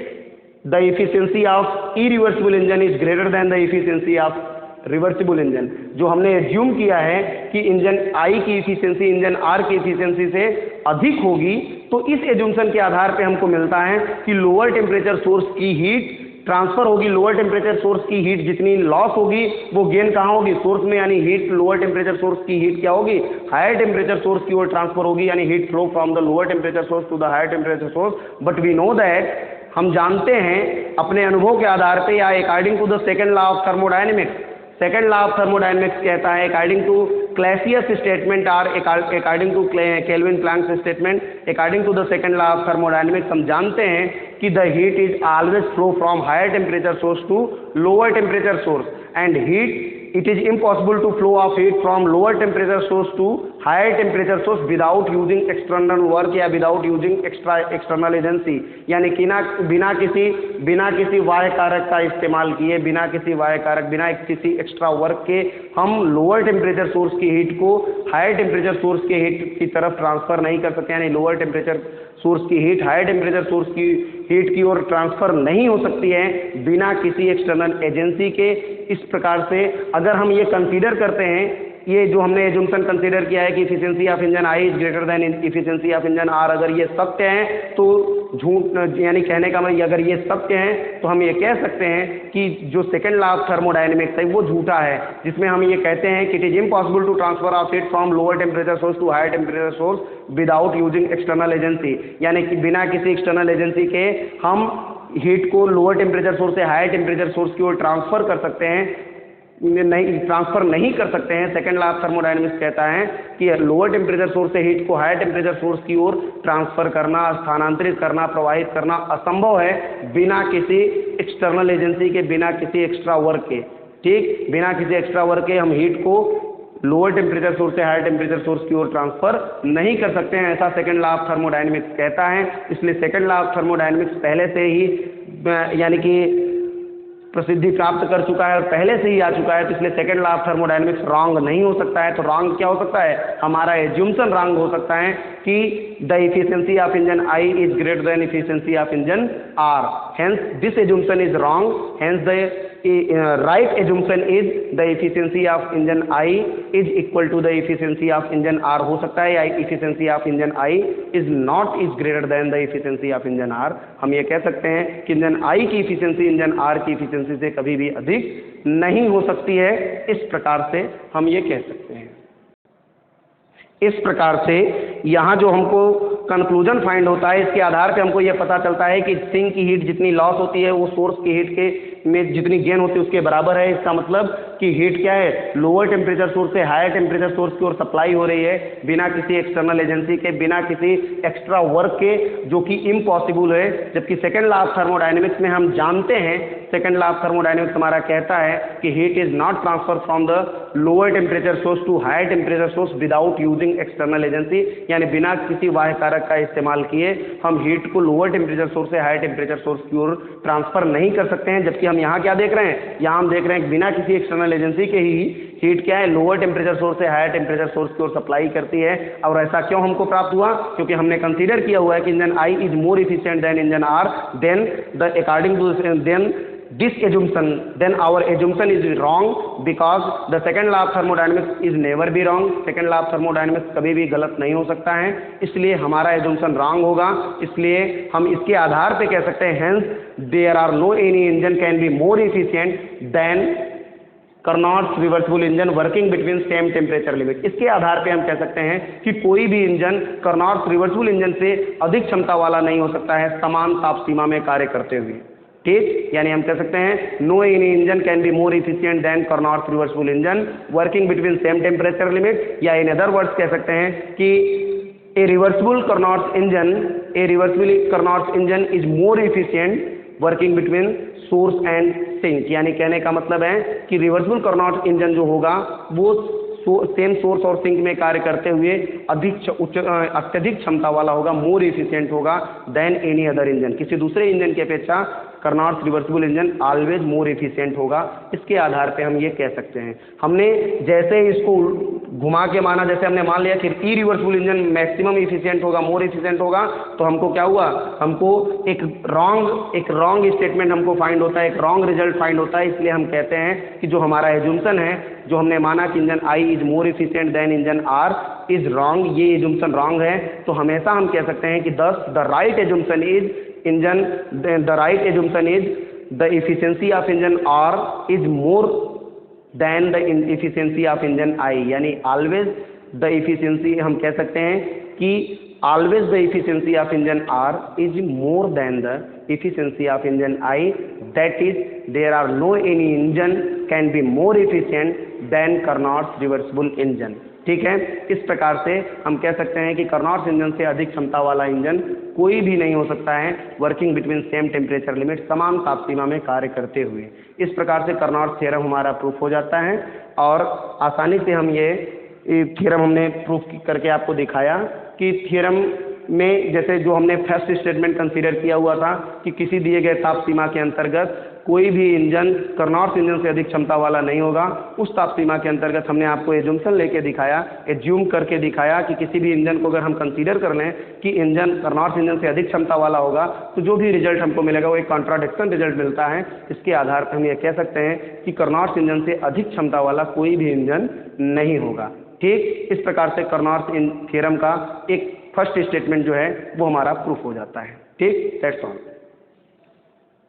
the efficiency of irreversible engine is greater than the efficiency of reversible engine. जो हमने एज्यूम किया है कि इंजन आई की इफिशियंसी इंजन आर की efficiency से अधिक होगी, तो इस एज्यूम्पशन के आधार पे हमको मिलता है कि लोअर टेम्परेचर सोर्स की हीट ट्रांसफर होगी, लोअर टेम्परेचर सोर्स की हीट जितनी लॉस होगी वो गेन कहाँ होगी, सोर्स में, यानी हीट लोअर टेम्परेचर सोर्स की हीट क्या होगी, हायर टेम्परेचर सोर्स की ओर ट्रांसफर होगी, यानी heat flow from the lower temperature source to the higher temperature source. But we know that, हम जानते हैं अपने अनुभव के आधार पर या according to the second law of thermodynamics, second law of thermodynamics कहता है according to Clausius statement or according to Kelvin Planck's statement, according to the second law of thermodynamics हम जानते हैं कि the heat is always flow from higher temperature source to lower temperature source, and heat it is impossible to flow of heat from lower temperature source to higher temperature source without using external work या without using external agency, यानी कि बिना किसी बाह्य कारक का इस्तेमाल किए, बिना किसी बाह्य कारक, बिना किसी एक्स्ट्रा वर्क के हम लोअर टेम्परेचर सोर्स की हीट को हायर टेम्परेचर सोर्स के हीट की तरफ ट्रांसफर नहीं कर सकते, यानी लोअर टेम्परेचर सोर्स की हीट हायर टेम्परेचर सोर्स की हीट की ओर ट्रांसफर नहीं हो सकती है बिना किसी एक्सटर्नल एजेंसी के। इस प्रकार से अगर हम ये कंसीडर करते हैं, ये जो हमने एजुम्पशन कंसीडर किया है कि efficiency of engine I is greater than efficiency of engine R, अगर ये सत्य है तो झूठ, यानी कहने का मतलब अगर ये सत्य है तो हम ये कह सकते हैं कि जो सेकंड लॉ ऑफ थर्मोडायनेमिक्स है वो झूठा है, जिसमें हम ये कहते हैं कि it is impossible to transfer of heat from lower temperature source to higher temperature source without using external agency, यानी कि बिना किसी एक्सटर्नल एजेंसी के हम हीट को लोअर टेम्परेचर सोर्स से हायर टेम्परेचर सोर्स की ओर ट्रांसफर कर सकते हैं, नहीं ट्रांसफर नहीं कर सकते हैं। सेकंड लॉ ऑफ थर्मोडायनेमिक्स कहता है कि लोअर टेम्परेचर सोर्स से हीट को हायर टेम्परेचर सोर्स की ओर ट्रांसफर करना, स्थानांतरित करना, प्रवाहित करना असंभव है बिना किसी एक्सटर्नल एजेंसी के, बिना किसी एक्स्ट्रा वर्क के। ठीक, बिना किसी एक्स्ट्रा वर्क के हम हीट को लोअर टेम्परेचर सोर्स से हायर टेम्परेचर सोर्स की ओर ट्रांसफर नहीं कर सकते हैं, ऐसा सेकंड लॉ ऑफ थर्मोडायनेमिक्स कहता है। इसलिए सेकंड लॉ ऑफ थर्मोडायनेमिक्स पहले से ही यानी कि प्रसिद्धि प्राप्त कर चुका है और पहले से ही आ चुका है, तो इसलिए second law of thermodynamics wrong नहीं हो सकता है। तो रॉन्ग क्या हो सकता है, हमारा एज्यूम्पशन रॉन्ग हो सकता है कि the efficiency of engine I is greater than efficiency of engine R, hence this assumption is wrong, hence the right assumption is the efficiency of engine I is equal to the efficiency of engine R हो सकता है, या efficiency of engine I is greater than the efficiency of engine R। हम ये कह सकते हैं कि इंजन I की efficiency इंजन R की efficiency से कभी भी अधिक नहीं हो सकती है। इस प्रकार से हम ये कह सकते हैं। इस प्रकार से यहाँ जो हमको कंक्लूजन फाइंड होता है, इसके आधार पे हमको ये पता चलता है कि सिंक की हीट जितनी लॉस होती है वो सोर्स की हीट के में जितनी गेन होती है उसके बराबर है। इसका मतलब कि हीट क्या है, लोअर टेम्परेचर सोर्स से हायर टेम्परेचर सोर्स की ओर सप्लाई हो रही है बिना किसी एक्सटर्नल एजेंसी के, बिना किसी एक्स्ट्रा वर्क के, जो कि इम्पॉसिबल है। जबकि सेकंड लॉ ऑफ थर्मोडायनेमिक्स में हम जानते हैं, सेकंड लॉ ऑफ थर्मोडायनेमिक्स हमारा कहता है कि heat is not transfer from the lower temperature source to higher temperature source without using external agency, यानी बिना किसी बाह्य कारक का इस्तेमाल किए हम हीट को लोअर टेम्परेचर सोर्स से हायर टेम्परेचर सोर्स की ओर ट्रांसफर नहीं कर सकते हैं। जबकि हम यहाँ क्या देख रहे हैं, यहाँ हम देख रहे हैं कि बिना किसी एक्सटर्नल एजेंसी के ही हीट क्या है, लोअर टेम्परेचर सोर्स से हायर टेम्परेचर सोर्स की ओर सप्लाई करती है। और ऐसा क्यों हमको प्राप्त हुआ, क्योंकि हमने कंसीडर किया हुआ है कि engine I is more efficient than engine R, then the according to then this assumption, then our assumption is wrong because the second law of thermodynamics is never be wrong. second law of thermodynamics कभी भी गलत नहीं हो सकता है, इसलिए हमारा assumption wrong होगा। इसलिए हम इसके आधार पे कह सकते हैं hence there are no any engine can be more efficient than Carnot's reversible engine working between same temperature limit। इसके आधार पे हम कह सकते हैं कि कोई भी इंजन Carnot's reversible engine से अधिक क्षमता वाला नहीं हो सकता है समान ताप सीमा में कार्य करते हुए। ठीक, यानी हम कह सकते हैं no any engine can be more efficient than Carnot's reversible engine working between same temperature limit, या इन अदर वर्ड्स कह सकते हैं कि a reversible Carnot's engine is more efficient working between source and sink. यानी कहने का मतलब है कि रिवर्सिबल कार्नोट्स इंजन जो होगा वो सेम सोर्स और सिंक में कार्य करते हुए अत्यधिक क्षमता वाला होगा, मोर इफिशिएंट होगा देन एनी अदर इंजन। किसी दूसरे इंजन की अपेक्षा Carnot's reversible engine always more efficient होगा। इसके आधार पे हम ये कह सकते हैं। हमने जैसे इसको घुमा के माना, जैसे हमने मान लिया कि ई रिवर्सिबल इंजन मैक्सिमम इफिशिएंट होगा, मोर इफिशिएंट होगा, तो हमको क्या हुआ, हमको एक रॉन्ग स्टेटमेंट हमको फाइंड होता है, एक रॉन्ग रिजल्ट फाइंड होता है। इसलिए हम कहते हैं कि जो हमारा एजुम्पशन है, जो हमने माना कि engine I is more efficient than engine R is wrong, ये एजुम्पशन रॉन्ग है। तो हमेशा हम कह सकते हैं कि thus the right assumption is the efficiency of engine R is more than the efficiency of engine I, यानी always the efficiency, हम कह सकते हैं कि always the efficiency of engine R is more than the efficiency of engine I, that is there are no any engine can be more efficient than Carnot's reversible engine। ठीक है, इस प्रकार से हम कह सकते हैं कि कार्नोट्स इंजन से अधिक क्षमता वाला इंजन कोई भी नहीं हो सकता है working between same temperature limit, समान ताप सीमा में कार्य करते हुए। इस प्रकार से कार्नोट्स थ्योरम हमारा प्रूफ हो जाता है और आसानी से हम ये थ्योरम हमने प्रूफ करके आपको दिखाया कि थ्योरम में जैसे जो हमने फर्स्ट स्टेटमेंट कंसीडर किया हुआ था कि किसी दिए गए ताप सीमा के अंतर्गत कोई भी इंजन कार्नोट्स इंजन से अधिक क्षमता वाला नहीं होगा, उस ताप सीमा के अंतर्गत हमने आपको एजुम्पशन लेके दिखाया, एज्यूम करके दिखाया कि किसी भी इंजन को अगर हम कंसीडर कर लें कि इंजन कार्नोट्स इंजन से अधिक क्षमता वाला होगा, तो जो भी रिजल्ट हमको मिलेगा वो एक कॉन्ट्राडिक्शन रिजल्ट मिलता है। इसके आधार पर हम ये कह सकते हैं कि कार्नोट्स इंजन से अधिक क्षमता वाला कोई भी इंजन नहीं होगा। ठीक, इस प्रकार से कार्नोट्स थ्योरम का एक फर्स्ट स्टेटमेंट जो है वो हमारा प्रूफ हो जाता है। ठीक, दैट्स ऑल।